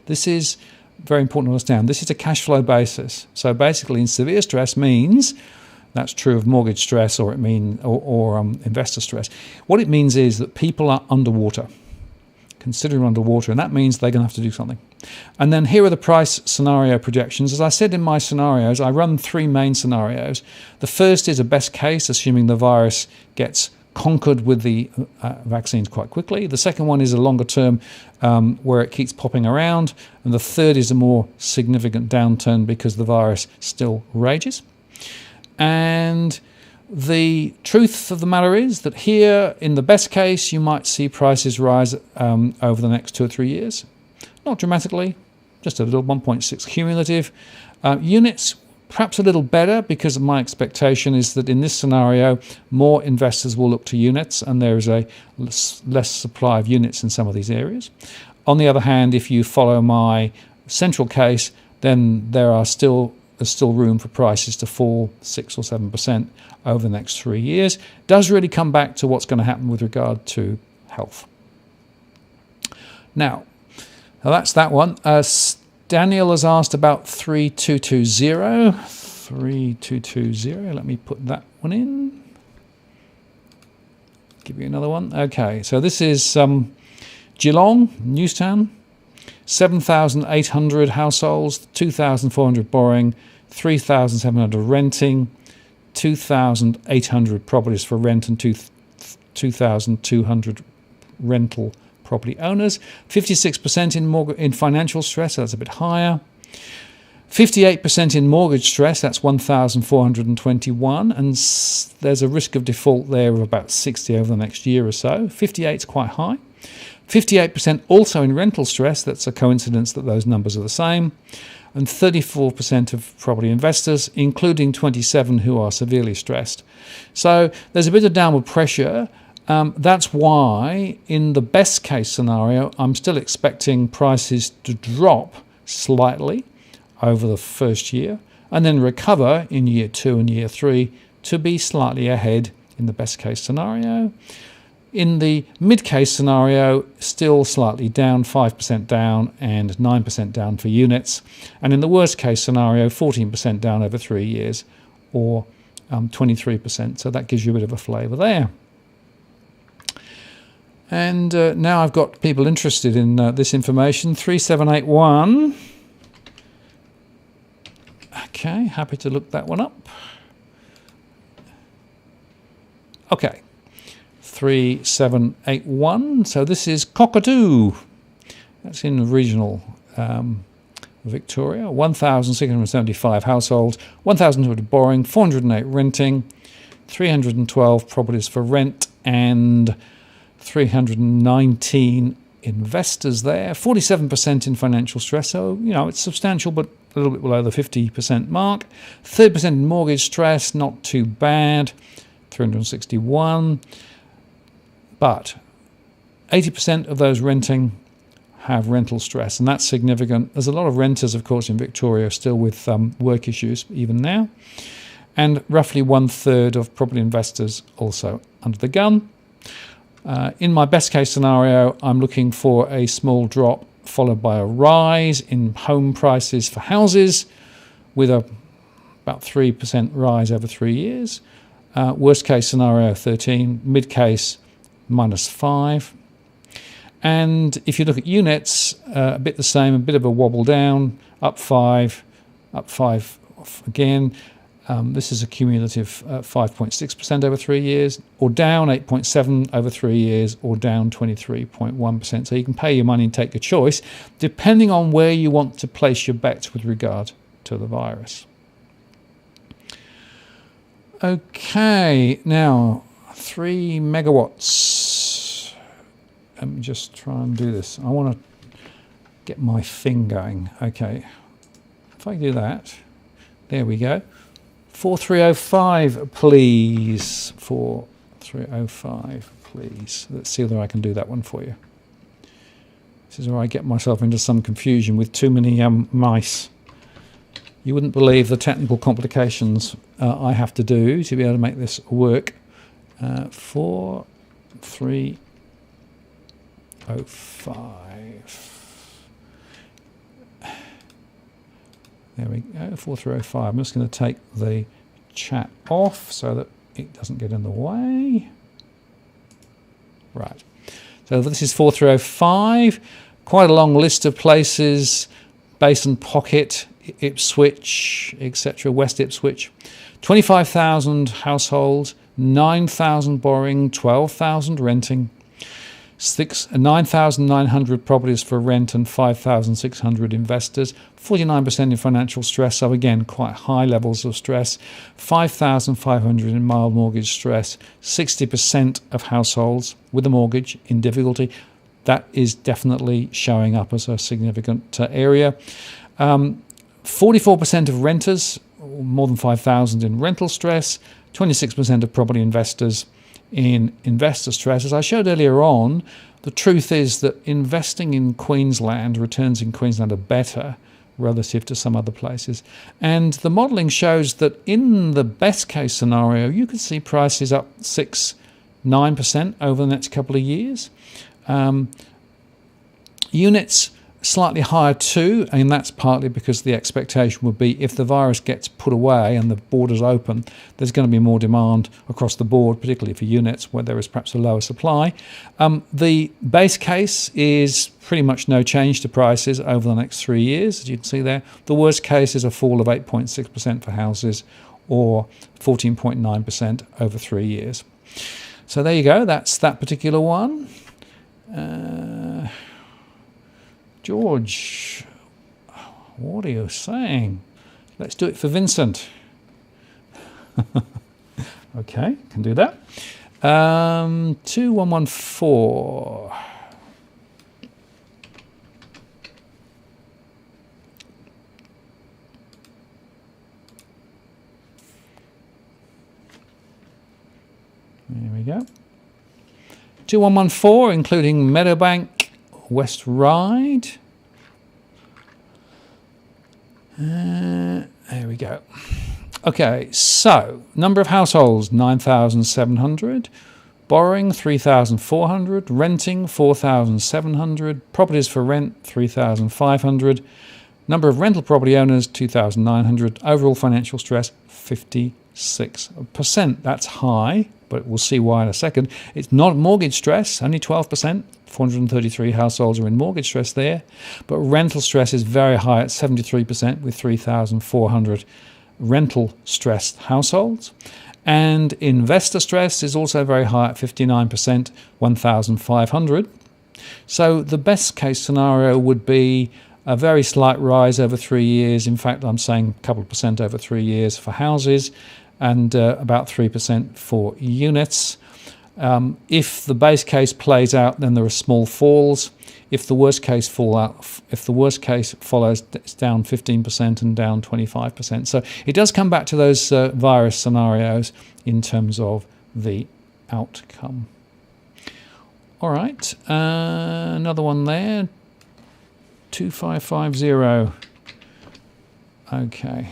this is very important to understand, this is a cash flow basis. So basically, in severe stress means, that's true of mortgage stress or investor stress. What it means is that people are underwater, considerably underwater, and that means they're going to have to do something. And then here are the price scenario projections. As I said in my scenarios, I run 3 main scenarios. The first is a best case, assuming the virus gets conquered with the vaccines quite quickly. The second one is a longer term where it keeps popping around. And the third is a more significant downturn because the virus still rages. And the truth of the matter is that here, in the best case, you might see prices rise over the next 2 or 3 years. Not dramatically, just a little, 1.6 cumulative. Units, perhaps a little better, because my expectation is that in this scenario, more investors will look to units, and there is a less supply of units in some of these areas. On the other hand, if you follow my central case, then there's still room for prices to fall 6 or 7% over the next 3 years. It does really come back to what's going to happen with regard to health. Now that's that one. Daniel has asked about 3220. 3220, let me put that one in. Give you another one. Okay, so this is Geelong, Newstown. 7,800 households, 2,400 borrowing, 3,700 renting, 2,800 properties for rent, and 2,200 rental property owners. 56% in financial stress, so that's a bit higher. 58% in mortgage stress, that's 1,421, and there's a risk of default there of about 60 over the next year or so. 58 is quite high. 58% also in rental stress, that's a coincidence that those numbers are the same. And 34% of property investors, including 27 who are severely stressed. So there's a bit of downward pressure. That's why, in the best case scenario, I'm still expecting prices to drop slightly over the first year and then recover in year 2 and year 3 to be slightly ahead in the best case scenario. In the mid-case scenario, still slightly down, 5% down and 9% down for units. And in the worst-case scenario, 14% down over 3 years or 23%. So that gives you a bit of a flavour there. And now I've got people interested in this information. 3781. Okay, happy to look that one up. Okay. 3781. So this is Cockatoo. That's in regional Victoria. 1,675 households, 1,200 borrowing, 408 renting, 312 properties for rent, and 319 investors there. 47% in financial stress. So, it's substantial, but a little bit below the 50% mark. 30% in mortgage stress, not too bad. 361. But 80% of those renting have rental stress, and that's significant. There's a lot of renters, of course, in Victoria still with work issues even now. And roughly 1/3 of property investors also under the gun. In my best case scenario, I'm looking for a small drop followed by a rise in home prices for houses with about 3% rise over 3 years. Worst case scenario, 13. Mid case, -5. And if you look at units, a bit the same, a bit of a wobble down, up 5 again. This is a cumulative 5.6% over 3 years, or down 8.7 over 3 years, or down 23.1%. So you can pay your money and take a choice, depending on where you want to place your bets with regard to the virus. Okay, now 3 megawatts. Let me just try and do this. I want to get my thing going. Okay, if I do that, there we go. 4305, please. 4305, please. Let's see whether I can do that one for you. This is where I get myself into some confusion with too many mice. You wouldn't believe the technical complications I have to do to be able to make this work. 4305. There we go, 4305. I'm just going to take the chat off so that it doesn't get in the way. Right. So this is 4305. Quite a long list of places. Basin Pocket, Ipswich, etc. West Ipswich. 25,000 households, 9,000 borrowing, 12,000 renting. 9,900 properties for rent and 5,600 investors. 49% in financial stress, so again quite high levels of stress. 5,500 in mild mortgage stress. 60% of households with a mortgage in difficulty. That is definitely showing up as a significant area. 44% of renters, more than 5,000 in rental stress. 26% of property investors in investor stress. As I showed earlier on, the truth is that investing in Queensland, returns in Queensland are better relative to some other places. And the modelling shows that in the best case scenario, you could see prices up 6-9% over the next couple of years. Units slightly higher too, and that's partly because the expectation would be if the virus gets put away and the borders open, there's going to be more demand across the board, particularly for units where there is perhaps a lower supply. The base case is pretty much no change to prices over the next 3 years, as you can see there. The worst case is a fall of 8.6% for houses or 14.9% over 3 years. So there you go, that's that particular one. George, what are you saying? Let's do it for Vincent. Okay, can do that. 2114. There we go. 2114, including Meadowbank, West Ryde. There we go. Okay, so number of households 9,700, borrowing 3,400, renting 4,700, properties for rent 3,500, number of rental property owners 2,900, overall financial stress 56%. That's high, but we'll see why in a second. It's not mortgage stress, only 12%. 433 households are in mortgage stress there, but rental stress is very high at 73% with 3,400 rental stressed households. And investor stress is also very high at 59%, 1,500. So the best case scenario would be a very slight rise over 3 years. In fact, I'm saying a couple of percent over 3 years for houses and about 3% for units. If the base case plays out, then there are small falls. If the worst case follows, it's down 15% and down 25%. So it does come back to those virus scenarios in terms of the outcome. All right, another one there. 2550. Okay.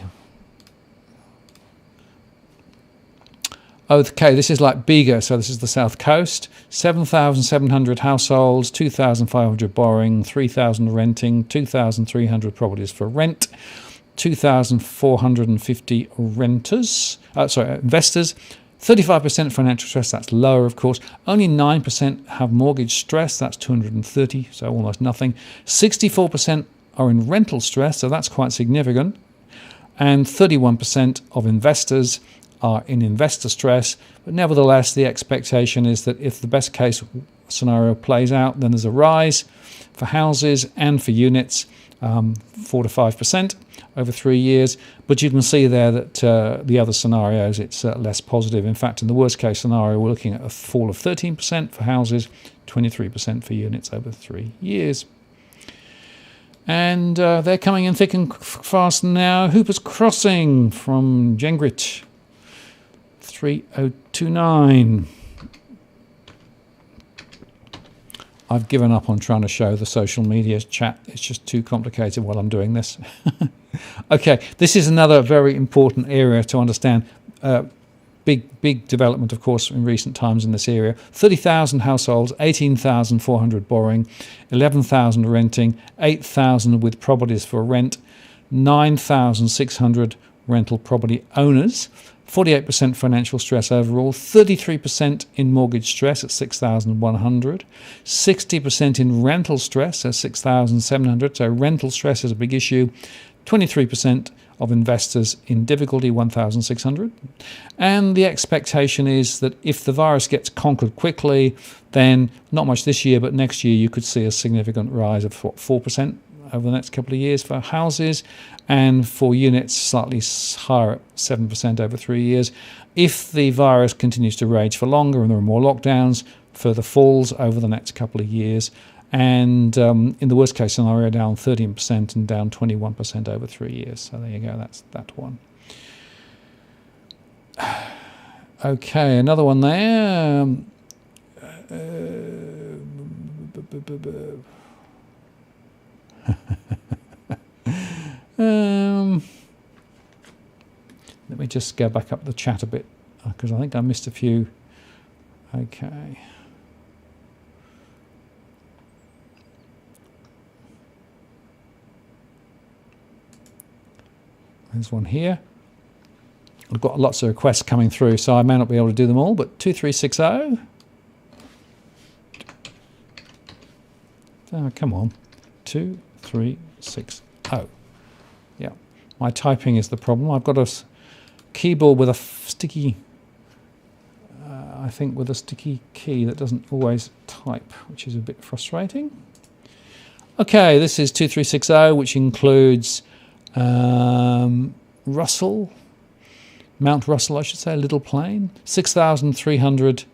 Okay, this is like Bega, so this is the south coast. 7,700 households, 2,500 borrowing, 3,000 renting, 2,300 properties for rent, 2,450 investors. 35% financial stress, that's lower, of course. Only 9% have mortgage stress, that's 230, so almost nothing. 64% are in rental stress, so that's quite significant. And 31% of investors are in investor stress, but nevertheless the expectation is that if the best case scenario plays out, then there's a rise for houses and for units, 4 to 5% over 3 years. But you can see there that the other scenarios, it's less positive. In fact, in the worst case scenario, we're looking at a fall of 13% for houses, 23% for units over 3 years. And they're coming in thick and fast now. Hooper's Crossing from Gengrit. 3029. I've given up on trying to show the social media chat. It's just too complicated while I'm doing this. Okay, this is another very important area to understand. Big development, of course, in recent times in this area. 30,000 households, 18,400 borrowing, 11,000 renting, 8,000 with properties for rent, 9,600 rental property owners, 48% financial stress overall, 33% in mortgage stress at 6,100, 60% in rental stress at 6,700. So rental stress is a big issue. 23% of investors in difficulty, 1,600. And the expectation is that if the virus gets conquered quickly, then not much this year, but next year you could see a significant rise of 4% over the next couple of years for houses, and for units slightly higher at 7% over 3 years. If the virus continues to rage for longer and there are more lockdowns, further falls over the next couple of years. And in the worst case scenario, down 13% and down 21% over 3 years. So there you go, that's that one. Okay, another one there. Let me just go back up the chat a bit, because I think I missed a few. Okay. There's one here. I've got lots of requests coming through, so I may not be able to do them all, but 2360. Oh, come on. 2360. Yeah, my typing is the problem. I've got a keyboard with a sticky, I think with a sticky key that doesn't always type, which is a bit frustrating. Okay, this is 2360, which includes Russell, Mount Russell, I should say, Little Plain, 6,300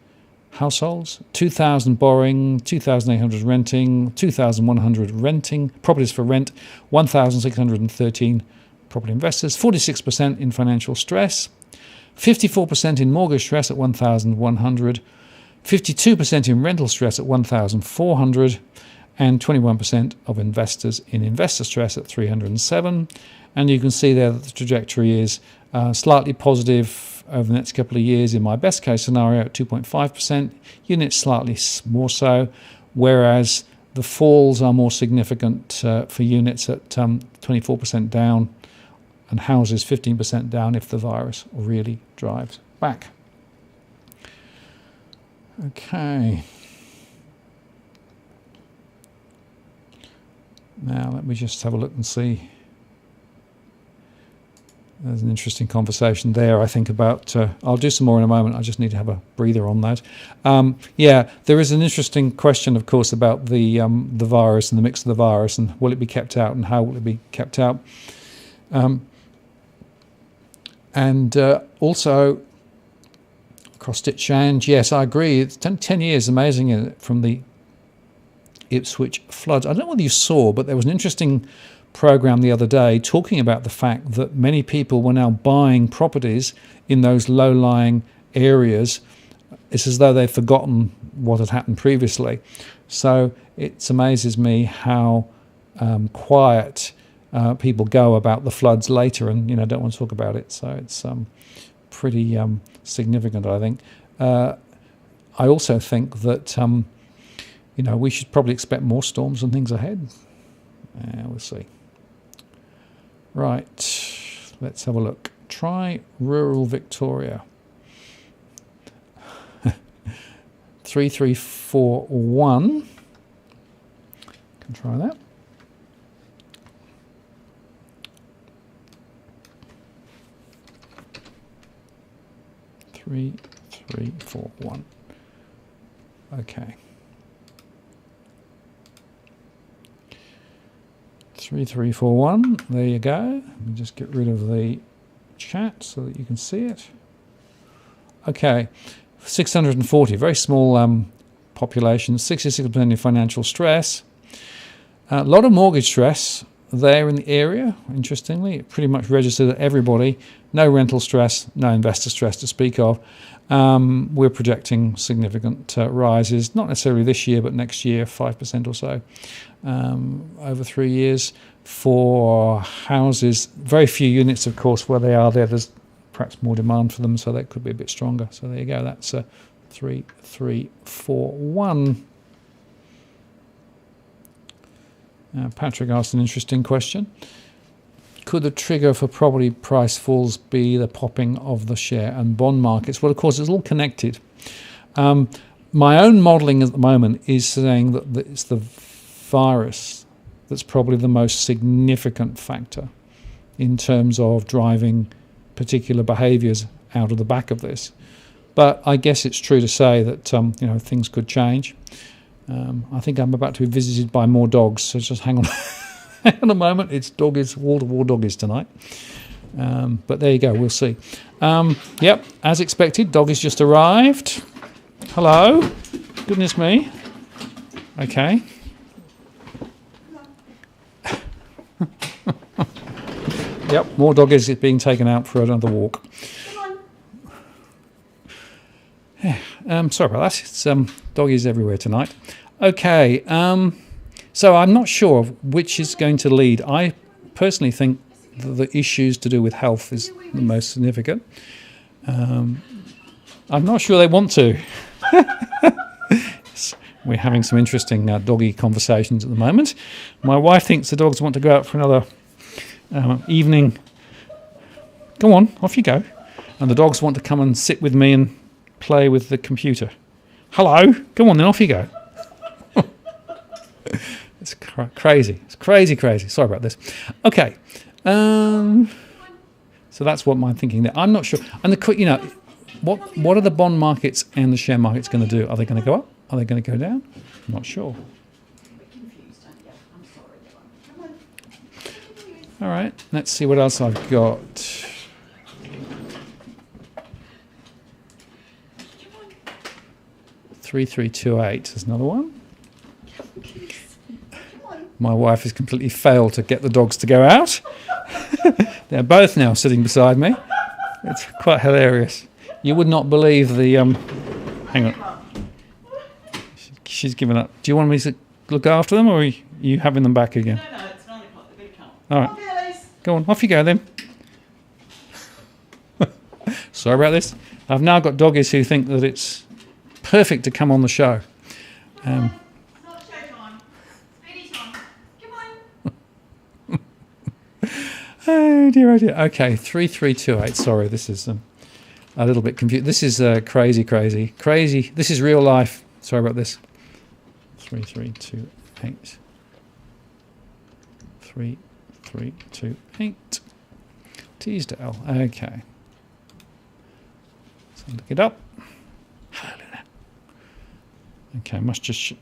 households, 2,000 borrowing, 2,800 renting, 2,100 renting, properties for rent, 1,613 property investors, 46% in financial stress, 54% in mortgage stress at 1,100, 52% in rental stress at 1,400, and 21% of investors in investor stress at 307. And you can see there that the trajectory is slightly positive over the next couple of years in my best case scenario at 2.5%, units slightly more so, whereas the falls are more significant for units at 24% down and houses 15% down if the virus really drives back. Okay. Now let me just have a look and see. There's an interesting conversation there, I think, about... I'll do some more in a moment. I just need to have a breather on that. Yeah, there is an interesting question, of course, about the virus and the mix of the virus, and will it be kept out and how will it be kept out? Also, cross-stitch and yes, I agree. It's 10 years, amazing, from the Ipswich floods. I don't know whether you saw, but there was an interesting program the other day talking about the fact that many people were now buying properties in those low-lying areas. It's as though they've forgotten what had happened previously. So it amazes me how quiet people go about the floods later, and don't want to talk about it. So it's pretty significant, I think. I also think that we should probably expect more storms and things ahead. We'll see. Right, let's have a look. Try rural Victoria. 3341. Can try that. Three, 3, 4, 1. Okay. 3341. There you go. Let me just get rid of the chat so that you can see it. Okay. 640. Very small population. 66% in financial stress. A lot of mortgage stress there in the area, interestingly. It pretty much registered at everybody. No rental stress, no investor stress to speak of. We're projecting significant rises, not necessarily this year, but next year, 5% or so over 3 years. For houses, very few units, of course, where they are there. There's perhaps more demand for them, so that could be a bit stronger. So there you go. That's 3341. Patrick asked an interesting question. Could the trigger for property price falls be the popping of the share and bond markets? Well, of course, it's all connected. My own modelling at the moment is saying that it's the virus that's probably the most significant factor in terms of driving particular behaviours out of the back of this. But I guess it's true to say that things could change. I think I'm about to be visited by more dogs, so just hang on. Hang on a moment. It's doggies, wall-to-wall doggies tonight. But there you go. We'll see. Yep, as expected, doggies just arrived. Hello. Goodness me. Okay. Yep, more doggies being taken out for another walk. Sorry about that. It's doggies everywhere tonight. Okay, so I'm not sure which is going to lead. I personally think the issues to do with health is the most significant. I'm not sure they want to. We're having some interesting doggy conversations at the moment. My wife thinks the dogs want to go out for another evening. Go on, off you go. And the dogs want to come and sit with me and play with the computer. Hello, come on then, off you go. It's crazy. It's crazy. Sorry about this. Okay, so that's what I'm thinking there. I'm not sure. And what are the bond markets and the share markets going to do? Are they going to go up? Are they going to go down? I'm not sure. All right, let's see what else I've got. 3328 is another one. My wife has completely failed to get the dogs to go out. They're both now sitting beside me. It's quite hilarious. You would not believe the... hang on. She's given up. Do you want me to look after them, or are you having them back again? No, it's 9 o'clock. They're going to come. All right. Go on, off you go then. Sorry about this. I've now got doggies who think that it's perfect to come on the show. It's not show time. Any time. Come on. Oh dear. Okay, 3328. Sorry, this is a little bit confused. This is crazy. This is real life. Sorry about this. 3328. 3328. Teasdale. Okay. So look it up. Hello, Luna. Okay, I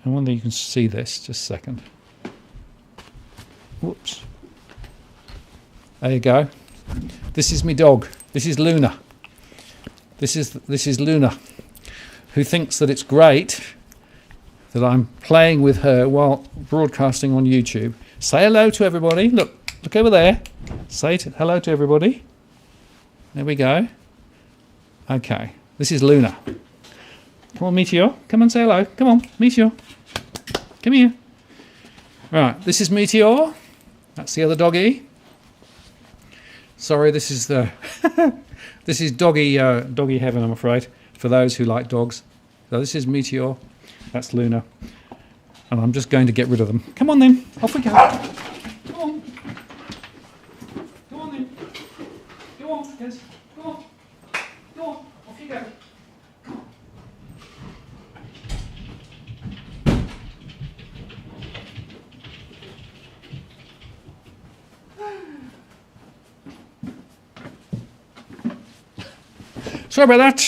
wonder if you can see this. Just a second. Whoops. There you go. This is me dog. This is Luna. This is Luna, who thinks that it's great that I'm playing with her while broadcasting on YouTube. Say hello to everybody. Look over there. Say hello to everybody. There we go. Okay, this is Luna. Come on, Meteor. Come and say hello. Come on, Meteor. Come here. Right, this is Meteor. That's the other doggy. Sorry, this is the this is doggy heaven, I'm afraid, for those who like dogs. So this is Meteor. That's Luna. And I'm just going to get rid of them. Come on then. Off we go. Come on. Go on then. Go on, guys. Go on. Go on. Off you go. Come on. Sorry about that.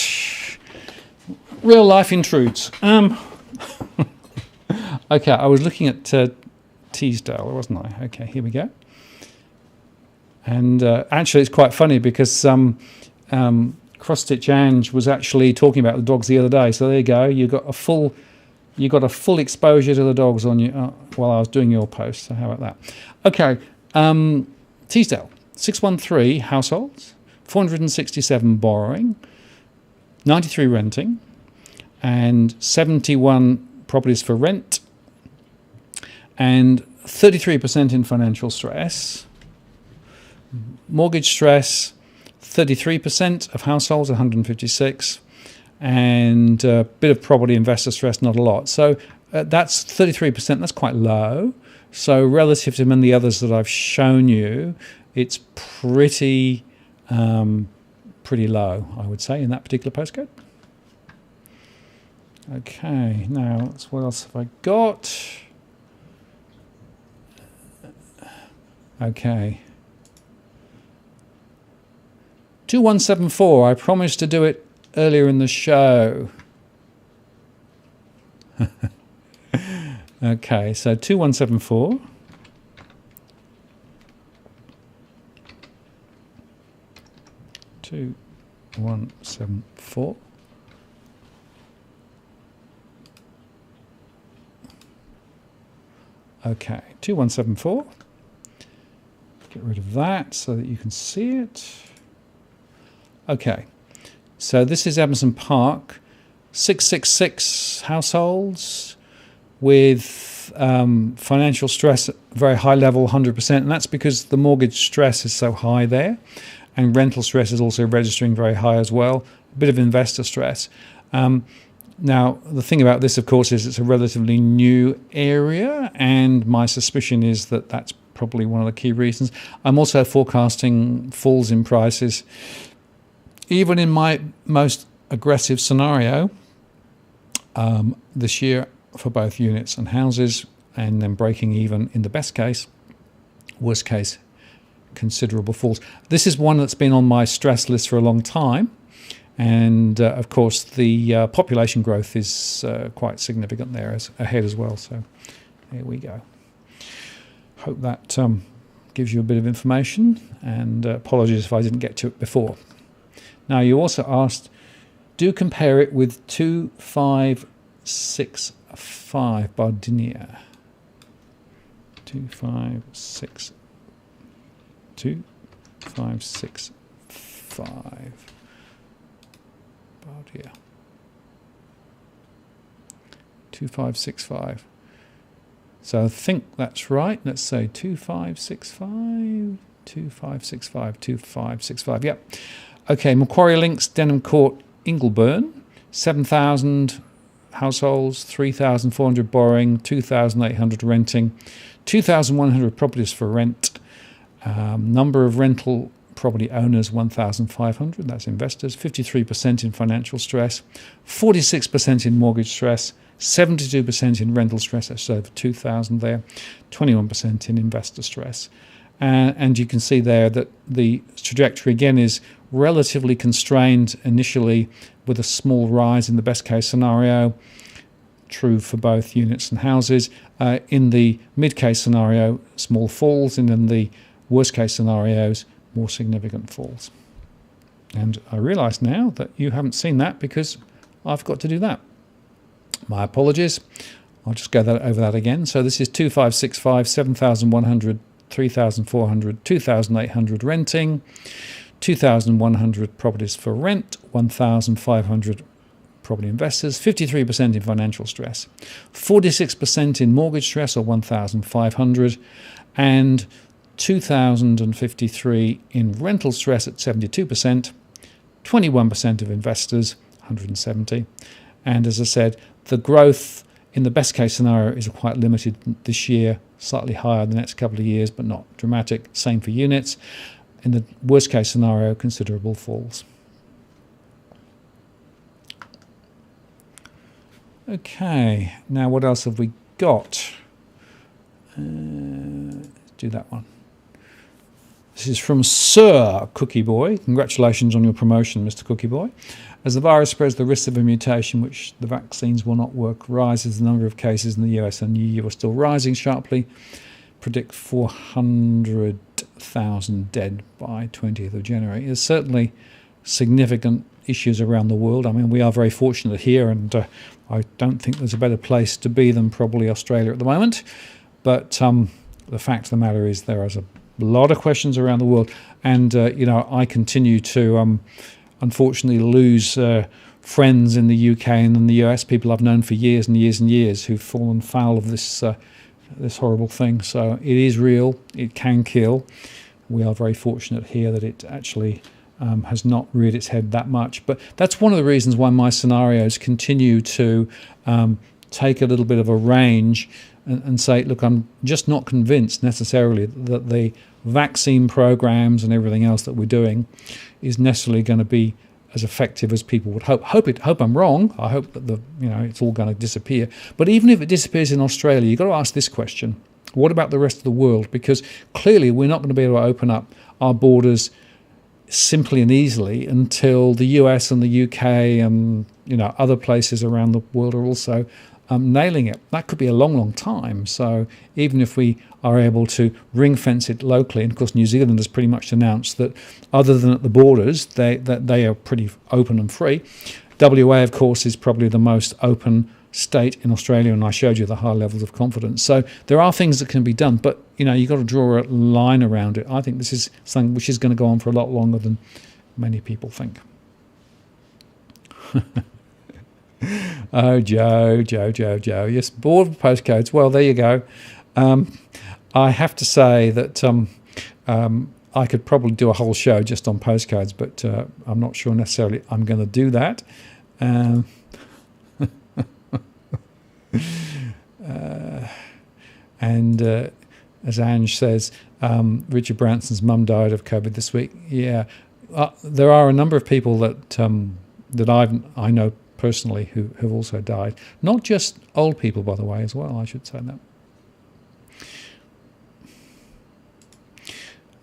Real life intrudes. Okay, I was looking at Teasdale, wasn't I? Okay, here we go. And actually, it's quite funny because Cross Stitch Ange was actually talking about the dogs the other day. So there you go. You got a full exposure to the dogs on you while I was doing your post. So how about that? Okay, Teasdale, 613 households, 467 borrowing, 93 renting, and 71 properties for rent, and 33% in financial stress. Mortgage stress, 33% of households, 156, and a bit of property investor stress, not a lot. So that's 33%. That's quite low. So relative to many of the others that I've shown you, it's pretty pretty low, I would say, in that particular postcode. Okay, now what else have I got? Okay. 2174, I promised to do it earlier in the show. Okay, so 2174. Okay, 2174. Get rid of that so that you can see it. Okay, so this is Emerson Park, 666 households with financial stress at very high level, 100%, and that's because the mortgage stress is so high there, and rental stress is also registering very high as well, a bit of investor stress. Now, the thing about this, of course, is it's a relatively new area, and my suspicion is that that's probably one of the key reasons. I'm also forecasting falls in prices. Even in my most aggressive scenario this year for both units and houses, and then breaking even in the best case, worst case, considerable falls. This is one that's been on my stress list for a long time. And of course, the population growth is quite significant there ahead as well. So here we go. Hope that gives you a bit of information, and apologies if I didn't get to it before. Now, you also asked, do compare it with 2565 Bardinia. 2565. About here. 2565. So I think that's right. Let's say 2565, 2565, 2565. Yep. Okay, Macquarie Links, Denham Court, Ingleburn, 7,000 households, 3,400 borrowing, 2,800 renting, 2,100 properties for rent. Number of rental property owners, 1,500, that's investors, 53% in financial stress, 46% in mortgage stress, 72% in rental stress, that's over 2,000 there, 21% in investor stress. And you can see there that the trajectory again is relatively constrained initially, with a small rise in the best case scenario, true for both units and houses. In the mid case scenario, small falls, and in the worst case scenarios, more significant falls. And I realise now that you haven't seen that because I've got to do that. My apologies. I'll just go over that again. So this is 2565, 7,100, 3,400, 2,800 renting, 2,100 properties for rent, 1,500 property investors, 53% in financial stress, 46% in mortgage stress, or 1,500, and 2,053 in rental stress at 72%, 21% of investors, 170. And as I said, the growth in the best case scenario is quite limited this year, slightly higher the next couple of years, but not dramatic. Same for units. In the worst case scenario, considerable falls. Okay, now what else have we got? Let's do that one. This is from Sir Cookie Boy. Congratulations on your promotion, Mr. Cookie Boy. As the virus spreads, the risk of a mutation which the vaccines will not work rises. The number of cases in the US and EU are still rising sharply. Predict 400,000 dead by 20th of January. There's certainly significant issues around the world. I mean, we are very fortunate here, and I don't think there's a better place to be than probably Australia at the moment. But the fact of the matter is there is a lot of questions around the world, and I continue to unfortunately lose friends in the UK and in the US, people I've known for years and years and years who've fallen foul of this horrible thing. So it is real. It can kill. We are very fortunate here that it actually has not reared its head that much. But that's one of the reasons why my scenarios continue to take a little bit of a range and say, look, I'm just not convinced necessarily that the vaccine programs and everything else that we're doing is necessarily going to be as effective as people would hope. Hope I'm wrong. I hope that it's all going to disappear. But even if it disappears in Australia, you've got to ask this question: what about the rest of the world? Because clearly we're not going to be able to open up our borders simply and easily until the US and the UK and other places around the world are also nailing it. That could be a long, long time. So even if we are able to ring fence it locally, and of course New Zealand has pretty much announced that other than at the borders, they are pretty open and free. WA, of course, is probably the most open state in Australia, and I showed you the high levels of confidence. So there are things that can be done, but you've got to draw a line around it. I think this is something which is going to go on for a lot longer than many people think. Oh, Joe. Yes, bored with postcodes. Well, there you go. I have to say that I could probably do a whole show just on postcodes, but I'm not sure necessarily I'm going to do that. And as Ange says, Richard Branson's mum died of COVID this week. Yeah, there are a number of people that I know personally who have also died. Not just old people, by the way, as well, I should say that.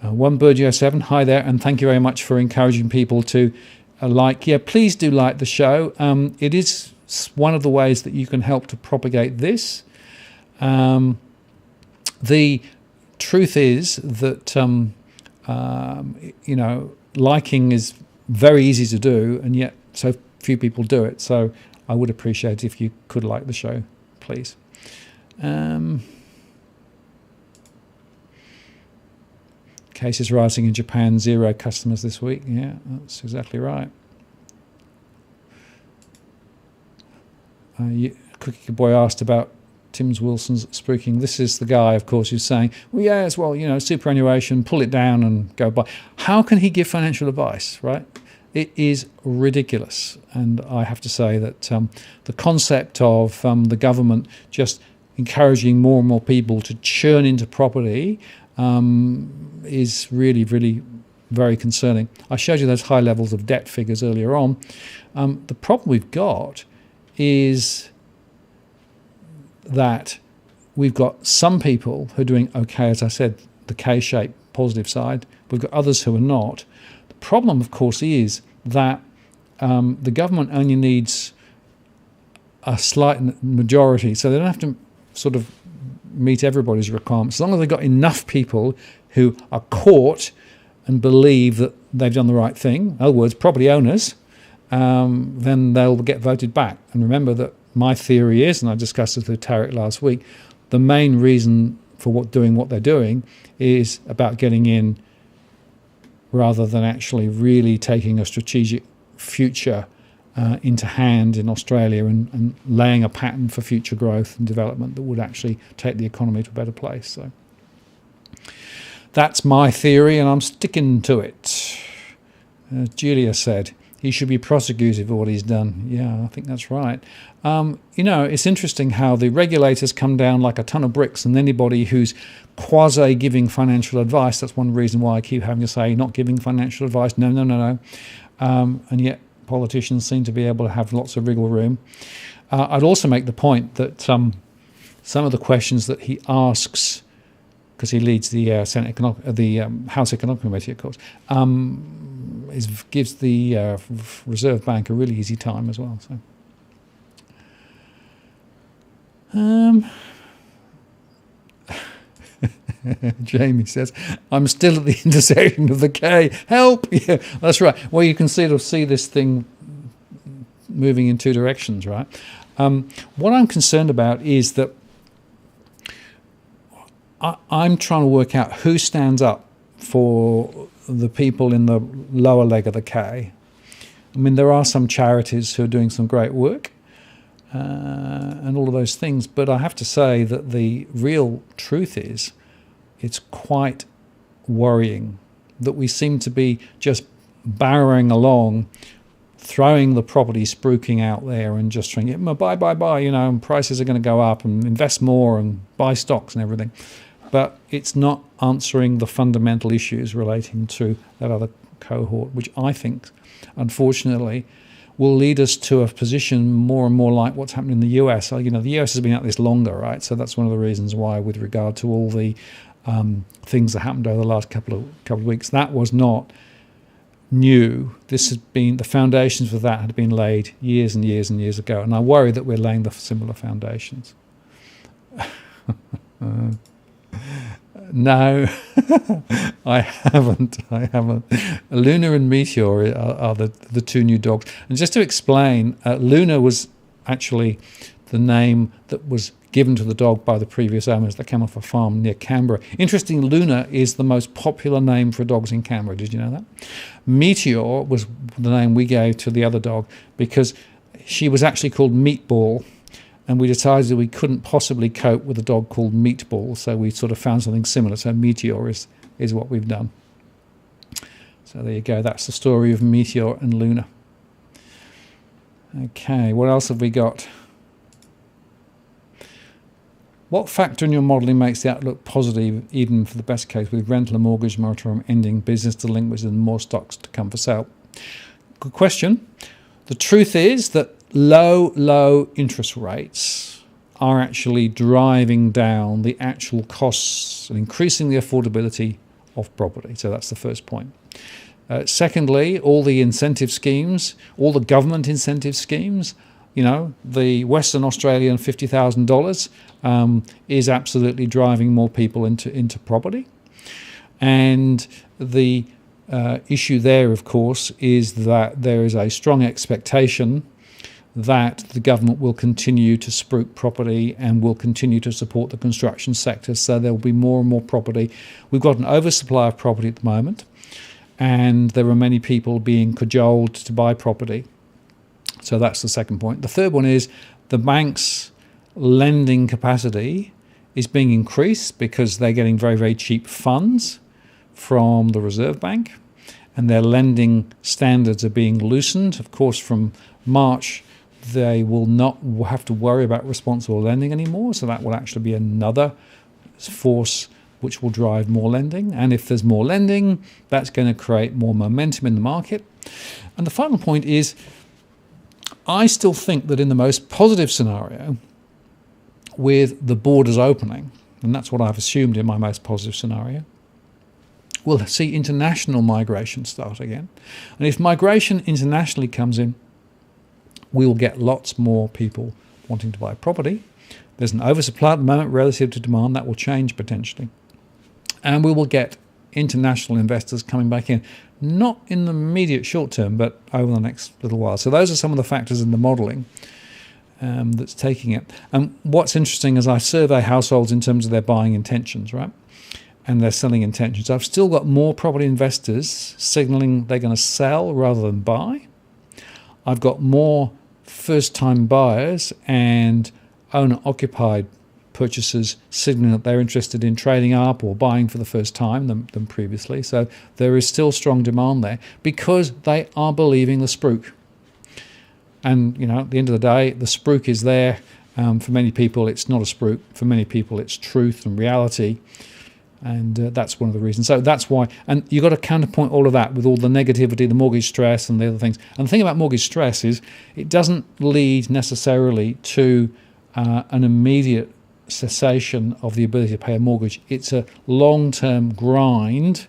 One Bird 07, hi there, and thank you very much for encouraging people to like. Yeah, please do like the show. It is one of the ways that you can help to propagate this. The truth is that liking is very easy to do, and yet so few people do it. So I would appreciate it if you could like the show, please. Cases rising in Japan, 0 customers this week. Yeah, that's exactly right. Cookie Boy asked about Tim's Wilson's spooking. This is the guy, of course, who's saying, well, yes, well, superannuation, pull it down and go by. How can he give financial advice, right? It is ridiculous. And I have to say that the concept of the government just encouraging more and more people to churn into property is really, really very concerning. I showed you those high levels of debt figures earlier on. The problem we've got is that we've got some people who are doing okay, as I said, the K-shaped positive side. We've got others who are not. The problem, of course, is that the government only needs a slight majority, so they don't have to sort of meet everybody's requirements. As long as they've got enough people who are caught and believe that they've done the right thing, in other words, property owners, then they'll get voted back. And remember that my theory is, and I discussed it with Tarek last week, the main reason for doing what they're doing is about getting in rather than actually really taking a strategic future into hand in Australia and laying a pattern for future growth and development that would actually take the economy to a better place. So that's my theory, and I'm sticking to it. Julia said he should be prosecuted for what he's done. Yeah, I think that's right. It's interesting how the regulators come down like a ton of bricks, and anybody who's quasi giving financial advice, that's one reason why I keep having to say not giving financial advice, no. And yet politicians seem to be able to have lots of wriggle room. I'd also make the point that some of the questions that he asks, because he leads the House Economic Committee, of course, gives the Reserve Bank a really easy time as well. So, Jamie says, I'm still at the intersection of the K. Help! Yeah, that's right. Well, you can see this thing moving in two directions, right? What I'm concerned about is that I'm trying to work out who stands up for the people in the lower leg of the K. I mean, there are some charities who are doing some great work and all of those things, but I have to say that the real truth is it's quite worrying that we seem to be just barreling along throwing the property spruiking out there and just trying to buy, and prices are going to go up, and invest more and buy stocks and everything. But it's not answering the fundamental issues relating to that other cohort, which I think, unfortunately, will lead us to a position more and more like what's happening in the US. The US has been at this longer, right? So that's one of the reasons why, with regard to all the things that happened over the last couple of weeks, that was not new. This has been, the foundations for that had been laid years and years and years ago, and I worry that we're laying the similar foundations. No, I haven't. Luna and Meteor are the two new dogs. And just to explain, Luna was actually the name that was given to the dog by the previous owners that came off a farm near Canberra. Interesting, Luna is the most popular name for dogs in Canberra. Did you know that? Meteor was the name we gave to the other dog because she was actually called Meatball, and we decided we couldn't possibly cope with a dog called Meatball, so we sort of found something similar. So Meteor is what we've done. So there you go. That's the story of Meteor and Luna. Okay, what else have we got? What factor in your modelling makes the outlook positive, even for the best case, with rental and mortgage moratorium ending, business delinquencies and more stocks to come for sale? Good question. The truth is that low interest rates are actually driving down the actual costs and increasing the affordability of property. So that's the first point. Secondly, all the incentive schemes, all the government incentive schemes, the Western Australian $50,000 is absolutely driving more people into property. And the issue there, of course, is that there is a strong expectation that the government will continue to spruik property and will continue to support the construction sector. So there will be more and more property. We've got an oversupply of property at the moment, and there are many people being cajoled to buy property. So that's the second point. The third one is the bank's lending capacity is being increased because they're getting very, very cheap funds from the Reserve Bank, and their lending standards are being loosened. Of course, from March, they will not have to worry about responsible lending anymore, so that will actually be another force which will drive more lending. And if there's more lending, that's going to create more momentum in the market. And the final point is, I still think that in the most positive scenario, with the borders opening, and that's what I've assumed in my most positive scenario, we'll see international migration start again. And if migration internationally comes in, we will get lots more people wanting to buy property. There's an oversupply at the moment relative to demand. That will change potentially. And we will get international investors coming back in, not in the immediate short term, but over the next little while. So those are some of the factors in the modelling that's taking it. And what's interesting is I survey households in terms of their buying intentions, right? And their selling intentions. I've still got more property investors signalling they're going to sell rather than buy. I've got more first-time buyers and owner-occupied purchasers signaling that they're interested in trading up or buying for the first time than previously. So there is still strong demand there because they are believing the spruik. And, at the end of the day, the spruik is there. For many people, it's not a spruik. For many people, it's truth and reality. And that's one of the reasons. So that's why. And you've got to counterpoint all of that with all the negativity, the mortgage stress and the other things. And the thing about mortgage stress is it doesn't lead necessarily to an immediate cessation of the ability to pay a mortgage. It's a long-term grind.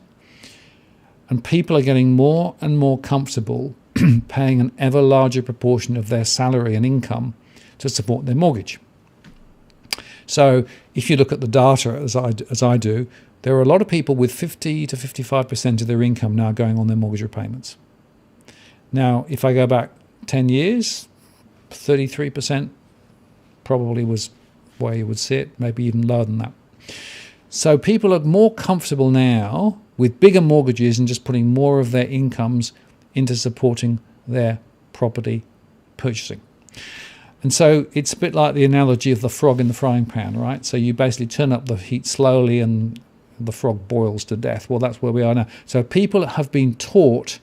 And people are getting more and more comfortable paying an ever larger proportion of their salary and income to support their mortgage. So if you look at the data, as I do, there are a lot of people with 50 to 55% of their income now going on their mortgage repayments. Now, if I go back 10 years, 33% probably was where you would sit, maybe even lower than that. So people are more comfortable now with bigger mortgages and just putting more of their incomes into supporting their property purchasing. And so it's a bit like the analogy of the frog in the frying pan, right? So you basically turn up the heat slowly and the frog boils to death. Well, that's where we are now. So people have been taught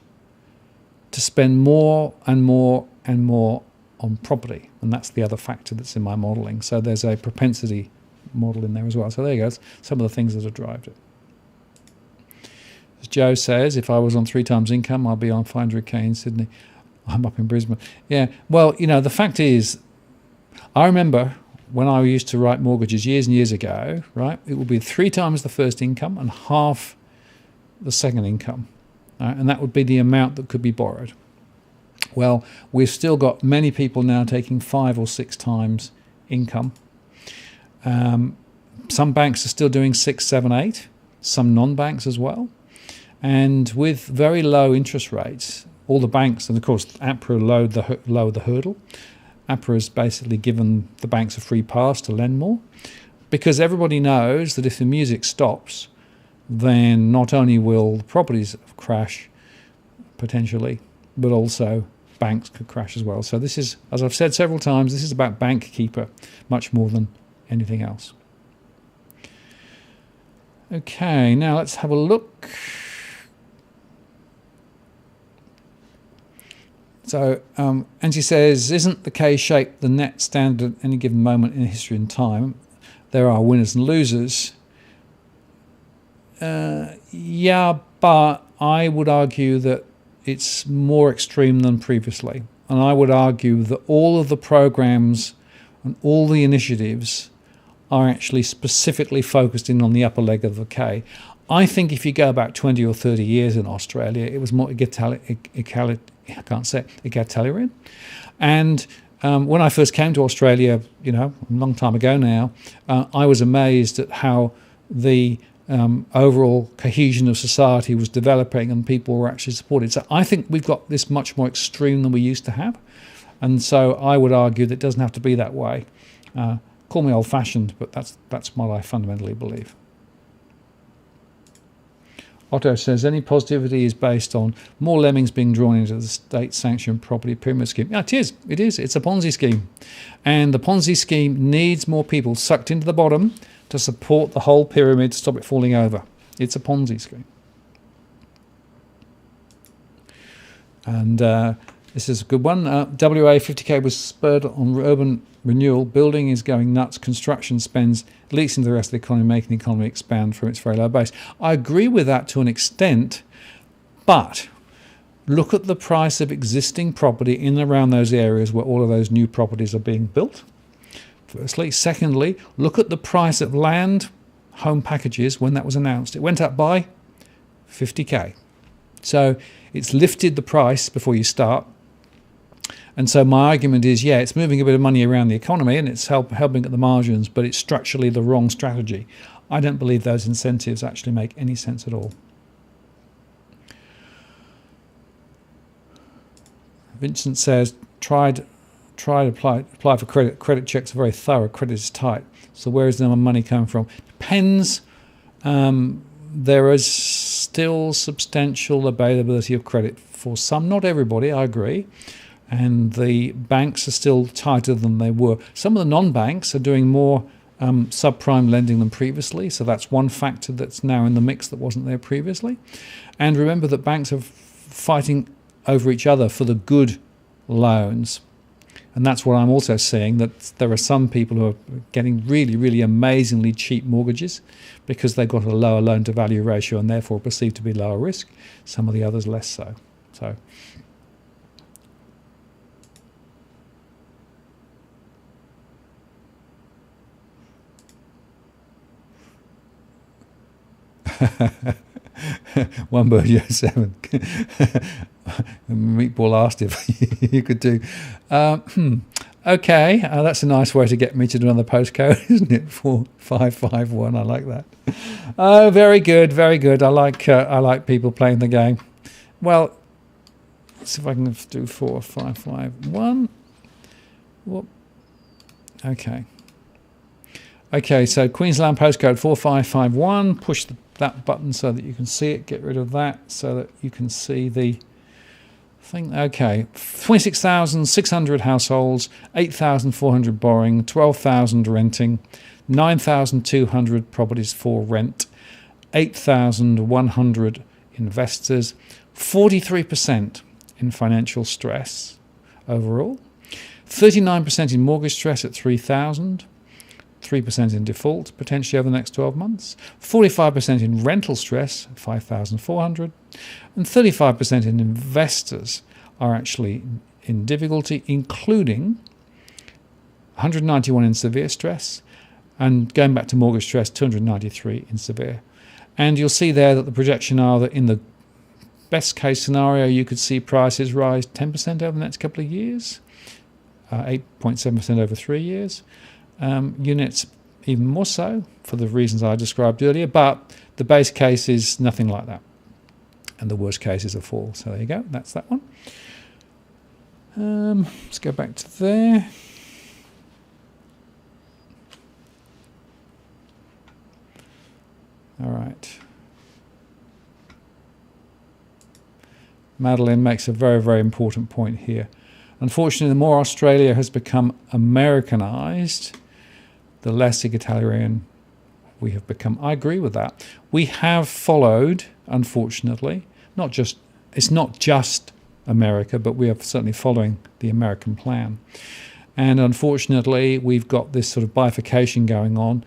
to spend more and more and more on property, and that's the other factor that's in my modelling. So there's a propensity model in there as well. So there you go, some of the things that have driven it. As Joe says, if I was on 3 times income, I'd be on 500k in Sydney. I'm up in Brisbane. Yeah, well, you know, the fact is, I remember when I used to write mortgages years and years ago, right, it would be 3 times the first income and half the second income, right? And that would be the amount that could be borrowed. Well, we've still got many people now taking 5 or 6 times income. Some banks are still doing 6, 7, 8, some non-banks as well. And with very low interest rates, all the banks, and of course APRA lowered the hurdle. APRA has basically given the banks a free pass to lend more, because everybody knows that if the music stops, then not only will the properties crash potentially, but also banks could crash as well. So this is, as I've said several times, this is about bank keeper much more than anything else. Okay, now let's have a look. So Angie says, isn't the K-shape the net standard at any given moment in history and time? There are winners and losers. Yeah, but I would argue that it's more extreme than previously. And I would argue that all of the programs and all the initiatives are actually specifically focused in on the upper leg of the K. I think if you go back 20 or 30 years in Australia, it was more egalitarian. And when I first came to Australia, you know, a long time ago now, I was amazed at how the overall cohesion of society was developing and people were actually supported. So I think we've got this much more extreme than we used to have. And so I would argue that it doesn't have to be that way. Call me old-fashioned, but that's what I fundamentally believe. Otto says, any positivity is based on more lemmings being drawn into the state-sanctioned property pyramid scheme. Yeah, it is. It's a Ponzi scheme. And the Ponzi scheme needs more people sucked into the bottom to support the whole pyramid, to stop it falling over. It's a Ponzi scheme. And this is a good one. WA 50k was spurred on urban renewal. Building is going nuts. Construction spends leaks into the rest of the economy, making the economy expand from its very low base. I agree with that to an extent, but look at the price of existing property in and around those areas where all of those new properties are being built. Firstly. Secondly, look at the price of land home packages when that was announced. It went up by 50k. So it's lifted the price before you start. And so my argument is, yeah, it's moving a bit of money around the economy and it's helping at the margins, but it's structurally the wrong strategy. I don't believe those incentives actually make any sense at all. Vincent says, try to apply for credit. Credit checks are very thorough. Credit is tight. So where is the money coming from? Depends. There is still substantial availability of credit for some, not everybody, I agree. And the banks are still tighter than they were. Some of the non-banks are doing more subprime lending than previously. So that's one factor that's now in the mix that wasn't there previously. And remember that banks are fighting over each other for the good loans. And that's what I'm also seeing, that there are some people who are getting really, really amazingly cheap mortgages because they've got a lower loan-to-value ratio and therefore perceived to be lower risk. Some of the others less so. One bird, 7. Meatball asked if you could do. Okay, that's a nice way to get me to do another postcode, isn't it? 4551. I like that. Oh, very good, very good. I like people playing the game. Well, let's see if I can do 4551. Whoop. Okay. Okay, so Queensland postcode 4551. Push that button so that you can see it. Get rid of that so that you can see the thing. Okay, 26,600 households, 8,400 borrowing, 12,000 renting, 9,200 properties for rent, 8,100 investors, 43% in financial stress overall, 39% in mortgage stress at 3,000, 3% in default potentially over the next 12 months, 45% in rental stress, 5,400, and 35% in investors are actually in difficulty, including 191 in severe stress, and going back to mortgage stress, 293 in severe. And you'll see there that the projection are that in the best case scenario, you could see prices rise 10% over the next couple of years, 8.7% over 3 years. Units even more so for the reasons I described earlier, but the base case is nothing like that. And the worst case is a fall. So there you go, that's that one. Let's go back to there. All right. Madeline makes a very, very important point here. Unfortunately, the more Australia has become Americanized, the less egalitarian we have become. I agree with that. We have followed, unfortunately, it's not just America, but we are certainly following the American plan. And unfortunately, we've got this sort of bifurcation going on.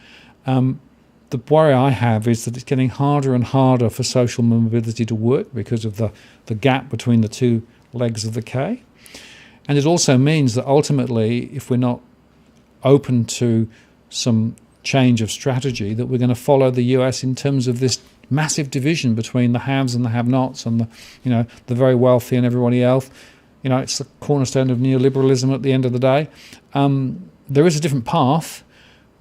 The worry I have is that it's getting harder and harder for social mobility to work because of the gap between the two legs of the K. And it also means that ultimately, if we're not open to some change of strategy, that we're going to follow the US in terms of this massive division between the haves and the have-nots and the very wealthy and everybody else. It's the cornerstone of neoliberalism at the end of the day. There is a different path,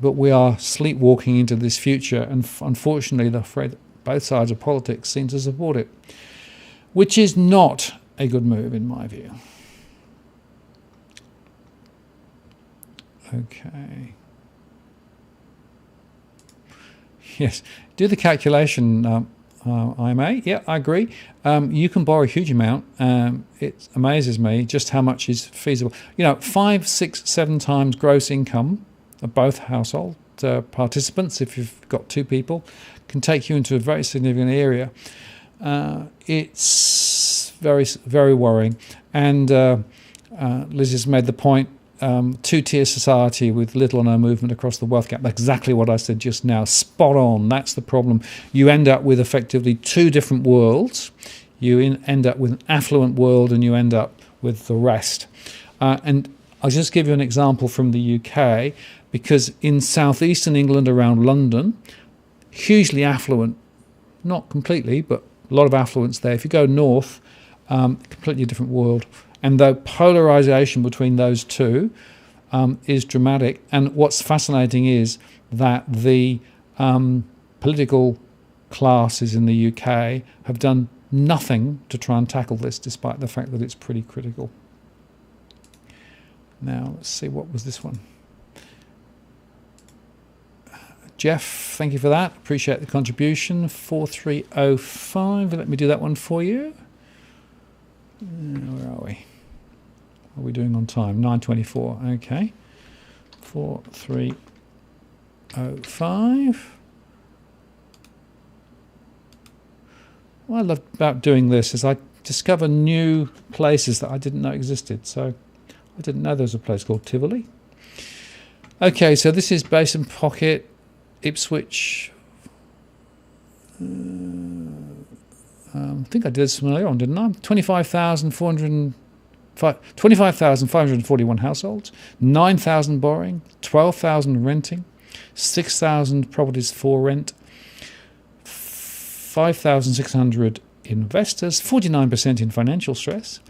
but we are sleepwalking into this future, and unfortunately, I'm afraid both sides of politics seem to support it, which is not a good move in my view. Okay. Yes, do the calculation, IMA. Yeah, I agree. You can borrow a huge amount. It amazes me just how much is feasible. 5, 6, 7 times gross income of both household participants, if you've got 2 people, can take you into a very significant area. It's very, very worrying. And Liz has made the point, 2-tier society with little or no movement across the wealth gap. That's exactly what I said just now. Spot on. That's the problem. You end up with effectively 2 different worlds. You end up with an affluent world and you end up with the rest. And I'll just give you an example from the UK, because in southeastern England around London, hugely affluent, not completely, but a lot of affluence there. If you go north, completely different world. And the polarization between those two is dramatic. And what's fascinating is that the political classes in the UK have done nothing to try and tackle this, despite the fact that it's pretty critical. Now, let's see, what was this one? Jeff, thank you for that. Appreciate the contribution. 4305. Let me do that one for you. Where are we? What are we doing on time? 9:24. Okay. 4305. What I love about doing this is I discover new places that I didn't know existed. So I didn't know there was a place called Tivoli. Okay, so this is Basin Pocket, Ipswich. I think I did this earlier on, didn't I? 25,541 households, 9,000 borrowing, 12,000 renting, 6,000 properties for rent, 5,600 investors, 49% in financial stress,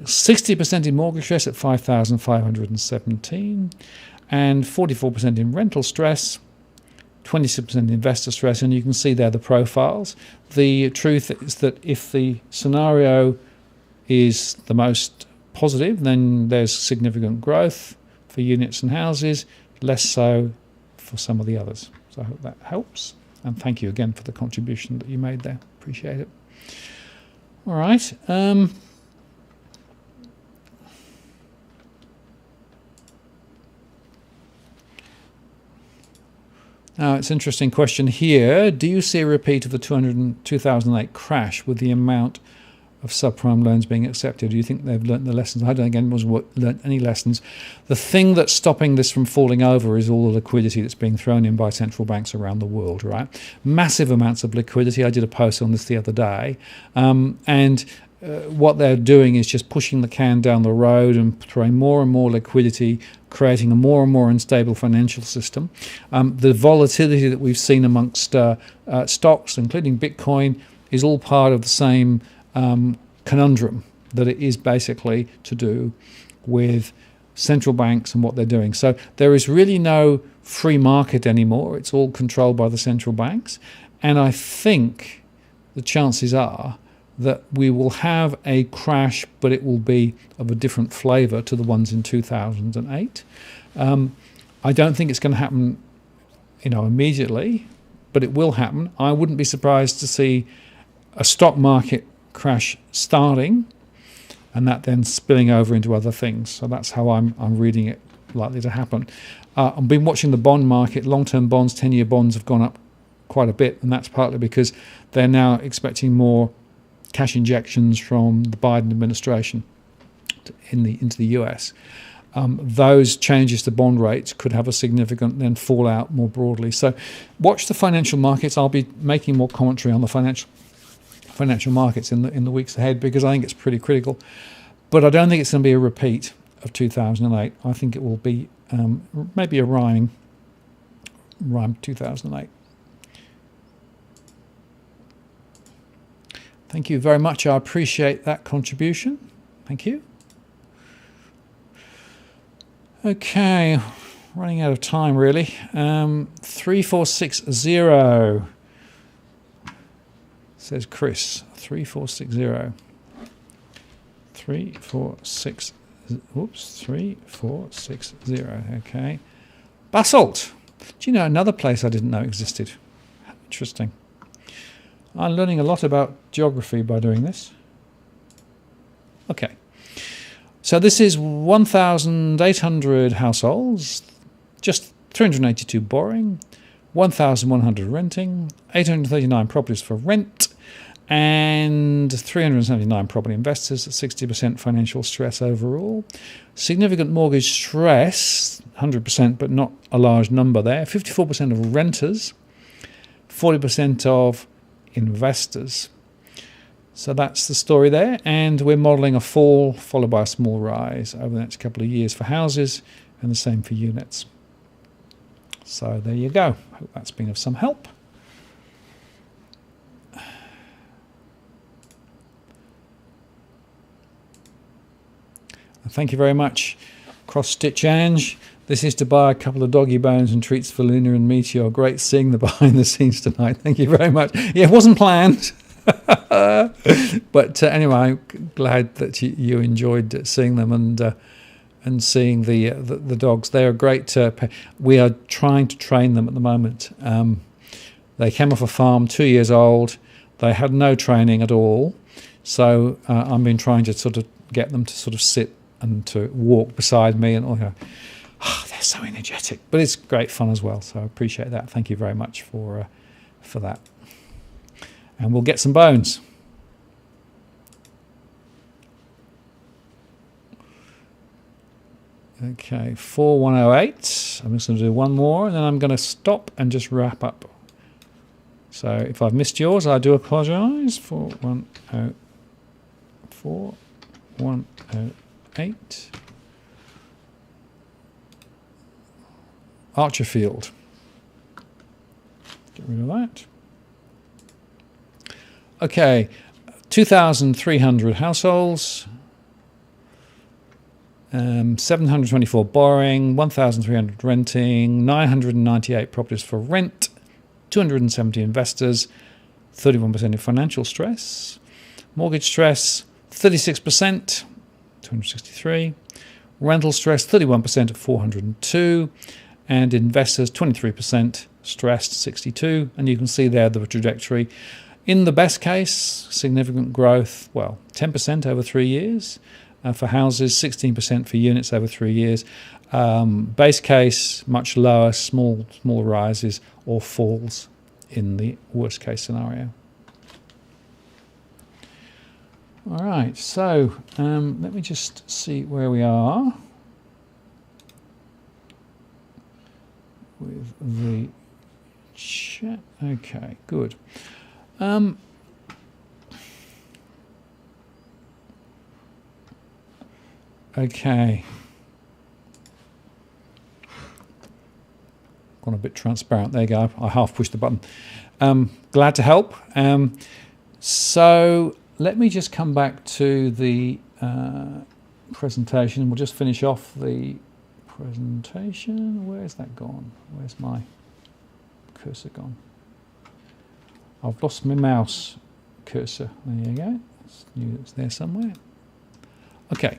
60% in mortgage stress at 5,517, and 44% in rental stress, 26% investor stress, and you can see there the profiles. The truth is that if the scenario is the most positive, then there's significant growth for units and houses, less so for some of the others. So I hope that helps, and thank you again for the contribution that you made there. Appreciate it. All right. Now, it's an interesting question here. Do you see a repeat of the 2008 crash with the amount of subprime loans being accepted. Do you think they've learnt the lessons? I don't think anyone's learnt any lessons. The thing that's stopping this from falling over is all the liquidity that's being thrown in by central banks around the world, right? Massive amounts of liquidity. I did a post on this the other day. What they're doing is just pushing the can down the road and throwing more and more liquidity, creating a more and more unstable financial system. The volatility that we've seen amongst stocks, including Bitcoin, is all part of the same conundrum, that it is basically to do with central banks and what they're doing. So there is really no free market anymore. It's all controlled by the central banks. And I think the chances are that we will have a crash, but it will be of a different flavour to the ones in 2008. I don't think it's going to happen, immediately, but it will happen. I wouldn't be surprised to see a stock market crash starting, and that then spilling over into other things. So that's how I'm reading it likely to happen. I've been watching the bond market. Long-term bonds, 10-year bonds have gone up quite a bit, and that's partly because they're now expecting more cash injections from the Biden administration into the US. Those changes to bond rates could have a significant then fallout more broadly. So watch the financial markets. I'll be making more commentary on the financial markets in the weeks ahead, because I think it's pretty critical. But I don't think it's going to be a repeat of 2008. I think it will be maybe a rhyme 2008. Thank you very much. I appreciate that contribution. Thank you. Okay, running out of time really. 3460 says Chris. 3460. 3460. Okay. Basalt. Do you know another place I didn't know existed? Interesting. I'm learning a lot about geography by doing this. Okay. So this is 1,800 households, just 382 borrowing, 1,100 renting, 839 properties for rent, and 379 property investors, 60% financial stress overall. Significant mortgage stress, 100%, but not a large number there. 54% of renters, 40% of investors. So that's the story there, and we're modelling a fall followed by a small rise over the next couple of years for houses, and the same for units. So there you go. Hope that's been of some help. Thank you very much, Cross Stitch Ange. This is to buy a couple of doggy bones and treats for Luna and Meteor. Great seeing the behind the scenes tonight. Thank you very much. Yeah, it wasn't planned. But anyway, I'm glad that you enjoyed seeing them and seeing the dogs. They are great. We are trying to train them at the moment. They came off a farm, 2 years old. They had no training at all. So I've been trying to sort of get them to sort of sit and to walk beside me, and they're so energetic. But it's great fun as well. So I appreciate that. Thank you very much for that. And we'll get some bones. Okay, 4108. I'm just going to do one more, and then I'm going to stop and just wrap up. So if I've missed yours, I do apologise. 4108. Archerfield. Get rid of that. Okay, 2,300 households, 724 borrowing, 1,300 renting, 998 properties for rent, 270 investors, 31% in financial stress, mortgage stress 36%, 263, rental stress 31% at 402, and investors 23% stressed 62, and you can see there the trajectory. In the best case, significant growth, 10% over 3 years for houses, 16% for units over 3 years. Base case, much lower, small rises or falls in the worst case scenario. All right, so let me just see where we are with the chat. Okay, good. Okay. Gone a bit transparent. There you go. I half pushed the button. Glad to help. So let me just come back to the presentation. We'll just finish off the presentation. Where's that gone? Where's my cursor gone? I've lost my mouse cursor. There you go. It's there somewhere. Okay.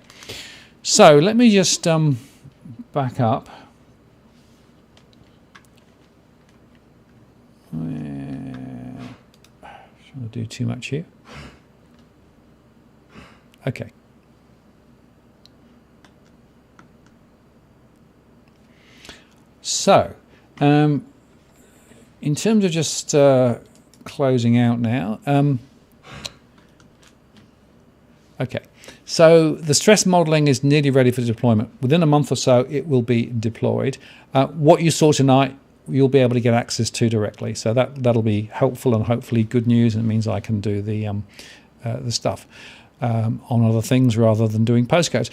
So let me just back up. Trying to do too much here. Okay. So, in terms of just closing out now, okay. So the stress modelling is nearly ready for deployment. Within a month or so, it will be deployed. What you saw tonight, you'll be able to get access to directly. So that'll be helpful and hopefully good news. And it means I can do the stuff on other things rather than doing postcodes.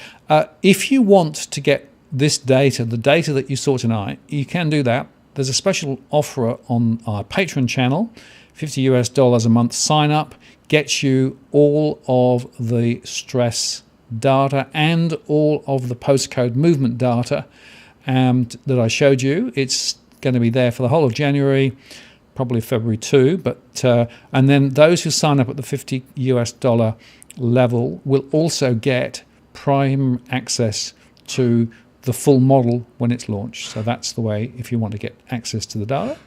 If you want to get this data, the data that you saw tonight, you can do that. There's a special offer on our Patreon channel, $50 a month sign up. Gets you all of the stress data and all of the postcode movement data that I showed you. It's going to be there for the whole of January, probably February too. But and then those who sign up at the $50 level will also get prime access to the full model when it's launched. So that's the way if you want to get access to the data.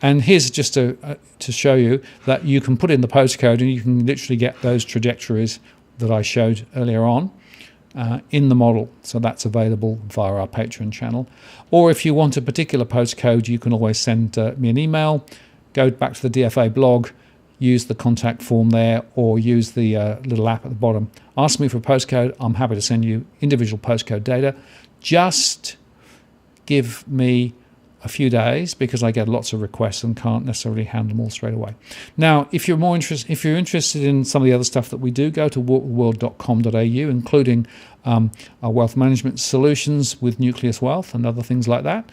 And here's just to show you that you can put in the postcode and you can literally get those trajectories that I showed earlier on in the model. So that's available via our Patreon channel. Or if you want a particular postcode, you can always send me an email, go back to the DFA blog, use the contact form there, or use the little app at the bottom. Ask me for a postcode. I'm happy to send you individual postcode data. Just give me a few days because I get lots of requests and can't necessarily handle them all straight away. Now, if you're interested in some of the other stuff that we do, go to walktheworld.com.au, including our wealth management solutions with Nucleus Wealth and other things like that.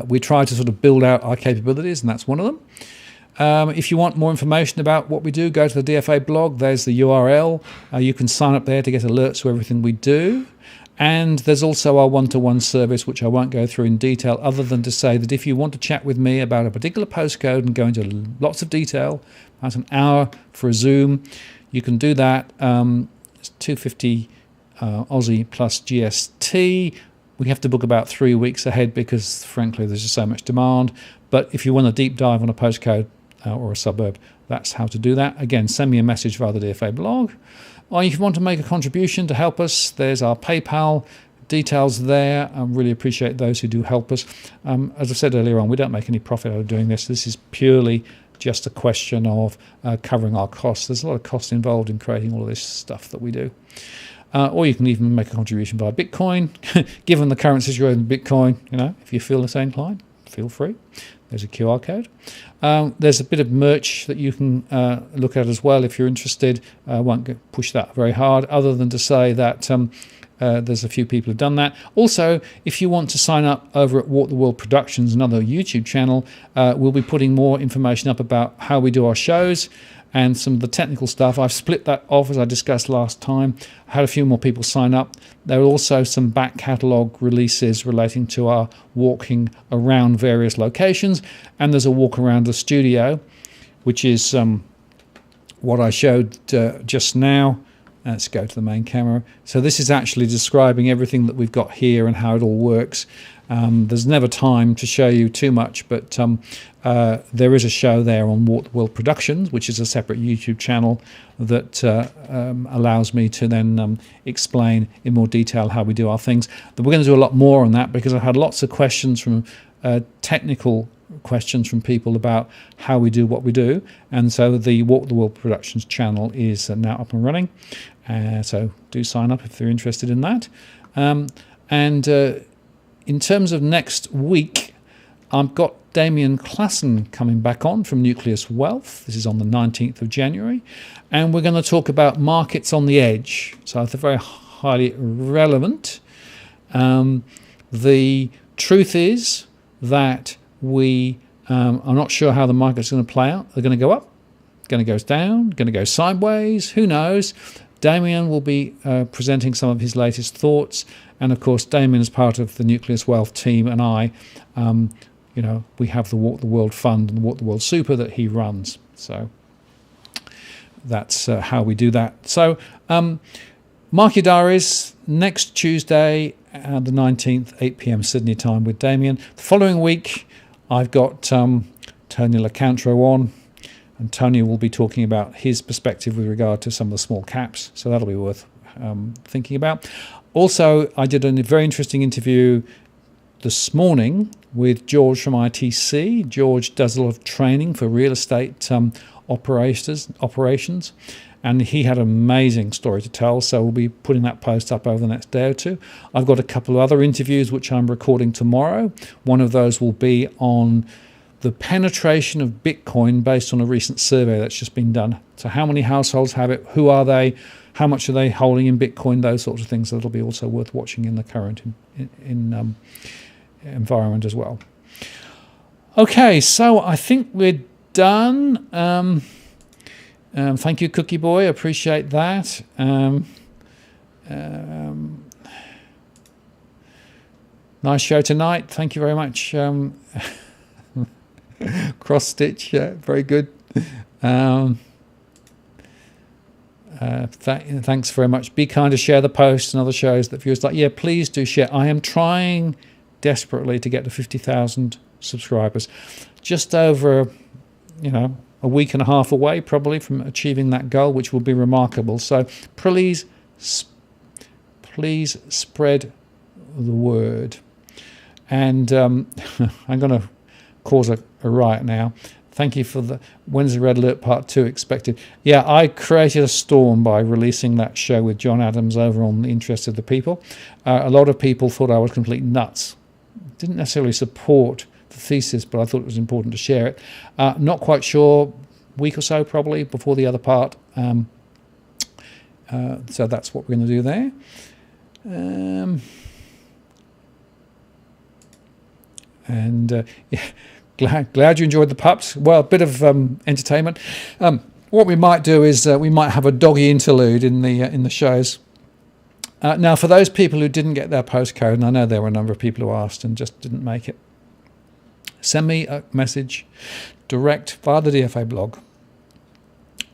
We try to sort of build out our capabilities, and that's one of them. If you want more information about what we do, go to the DFA blog. There's the URL. You can sign up there to get alerts to everything we do. And there's also our one-to-one service, which I won't go through in detail, other than to say that if you want to chat with me about a particular postcode and go into lots of detail, about an hour for a Zoom, you can do that. It's $250 Aussie plus GST. We have to book about 3 weeks ahead because, frankly, there's just so much demand. But if you want a deep dive on a postcode or a suburb, that's how to do that. Again, send me a message via the DFA blog. Or if you want to make a contribution to help us, there's our PayPal details there. I really appreciate those who do help us. As I said earlier on, we don't make any profit out of doing this. This is purely just a question of covering our costs. There's a lot of cost involved in creating all of this stuff that we do. Or you can even make a contribution via Bitcoin. Given the current situation of Bitcoin, if you feel the same inclined, feel free. There's a QR code. There's a bit of merch that you can look at as well if you're interested. I won't push that very hard, other than to say that there's a few people who've done that. Also, if you want to sign up over at Walk the World Productions, another YouTube channel, we'll be putting more information up about how we do our shows and some of the technical stuff. I've split that off, as I discussed last time. I had a few more people sign up. There are also some back catalogue releases relating to our walking around various locations. And there's a walk around the studio, which is what I showed just now. Let's go to the main camera. So this is actually describing everything that we've got here and how it all works. There's never time to show you too much, but there is a show there on Walk the World Productions, which is a separate YouTube channel that allows me to then explain in more detail how we do our things. But we're going to do a lot more on that because I've had lots of questions from technical questions from people about how we do what we do, and so the Walk the World Productions channel is now up and running. So do sign up if you're interested in that. And in terms of next week, I've got Damien Klassen coming back on from Nucleus Wealth. This is on the 19th of January. And we're going to talk about markets on the edge. So it's very highly relevant. The truth is that we are not sure how the market's going to play out. They're going to go up, going to go down, going to go sideways. Who knows? Damien will be presenting some of his latest thoughts. And of course, Damien is part of the Nucleus Wealth team, and I, we have the Walk the World Fund and the Walk the World Super that he runs. So that's how we do that. So mark your diaries, next Tuesday, the 19th, 8 p.m. Sydney time with Damien. The following week, I've got Tony Lacantro on, and Tony will be talking about his perspective with regard to some of the small caps. So that'll be worth thinking about. Also, I did a very interesting interview this morning with George from ITC. George does a lot of training for real estate operations, and he had an amazing story to tell, so we'll be putting that post up over the next day or two. I've got a couple of other interviews which I'm recording tomorrow. One of those will be on the penetration of Bitcoin based on a recent survey that's just been done. So how many households have it? Who are they? How much are they holding in Bitcoin? Those sorts of things. That'll be also worth watching in the current environment as well. Okay, so I think we're done. Thank you, Cookie Boy. Appreciate that. Nice show tonight. Thank you very much. Cross stitch, yeah, very good. Thanks very much. Be kind to share the post and other shows that viewers like. Yeah, please do share. I am trying desperately to get to 50,000 subscribers. Just over, a week and a half away probably from achieving that goal, which will be remarkable. So please spread the word. And I'm going to cause a riot now. Thank you for the When's the Red Alert Part 2 expected? Yeah, I created a storm by releasing that show with John Adams over on The Interest of the People. A lot of people thought I was complete nuts. Didn't necessarily support the thesis, but I thought it was important to share it. Not quite sure, week or so probably before the other part. So that's what we're going to do there. Yeah. Glad you enjoyed the pups. Well, a bit of entertainment. What we might do is we might have a doggy interlude in the shows. Now, for those people who didn't get their postcode, and I know there were a number of people who asked and just didn't make it, send me a message direct via the DFA blog,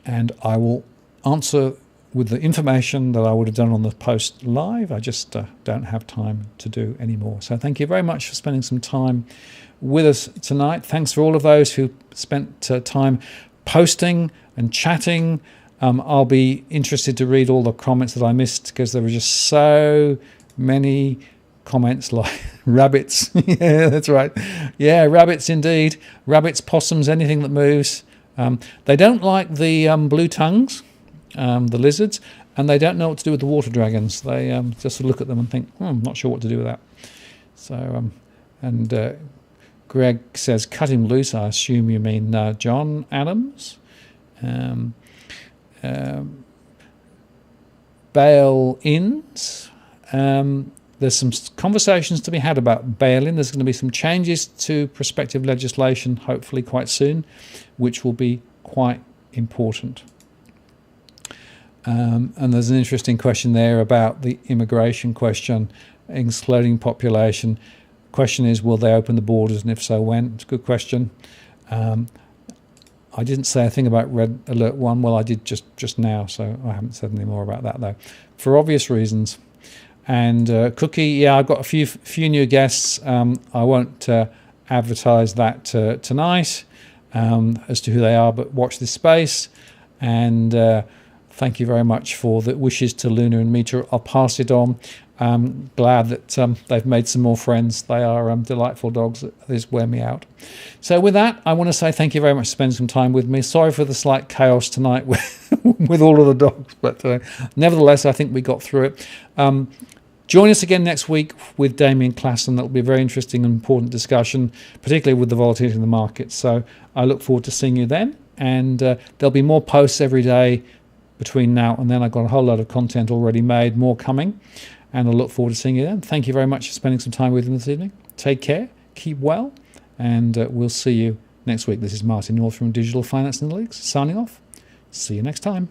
and I will answer with the information that I would have done on the post live. I just don't have time to do anymore. So thank you very much for spending some time with us tonight. Thanks for all of those who spent time posting and chatting. I'll be interested to read all the comments that I missed, because there were just so many comments like rabbits. Yeah, that's right. Yeah, rabbits indeed. Rabbits, possums, anything that moves. They don't like the blue tongues, the lizards, and they don't know what to do with the water dragons. They just look at them and think, I'm not sure what to do with that. So, Greg says, cut him loose. I assume you mean John Adams. Bail-ins. There's some conversations to be had about bail-in. There's going to be some changes to prospective legislation, hopefully quite soon, which will be quite important. And there's an interesting question there about the immigration question, exploding population. Question is, will they open the borders, and if so, when? It's a good question. I didn't say a thing about Red Alert 1. Well, I did just now, so I haven't said any more about that, though, for obvious reasons. And Cookie, yeah, I've got a few new guests. I won't advertise that tonight as to who they are, but watch this space. And thank you very much for the wishes to Luna and Mita. I'll pass it on. glad that they've made some more friends. They are delightful dogs. They just wear me out. So with that, I want to say thank you very much for spending some time with me. Sorry for the slight chaos tonight with all of the dogs, but nevertheless, I think we got through it. Join us again next week with Damien Claston. That will be a very interesting and important discussion, particularly with the volatility in the market. So I look forward to seeing you then. And there'll be more posts every day between now and then. I've got a whole lot of content already made, more coming. And I look forward to seeing you then. Thank you very much for spending some time with me this evening. Take care, keep well, and we'll see you next week. This is Martin North from Digital Finance Analytics, signing off. See you next time.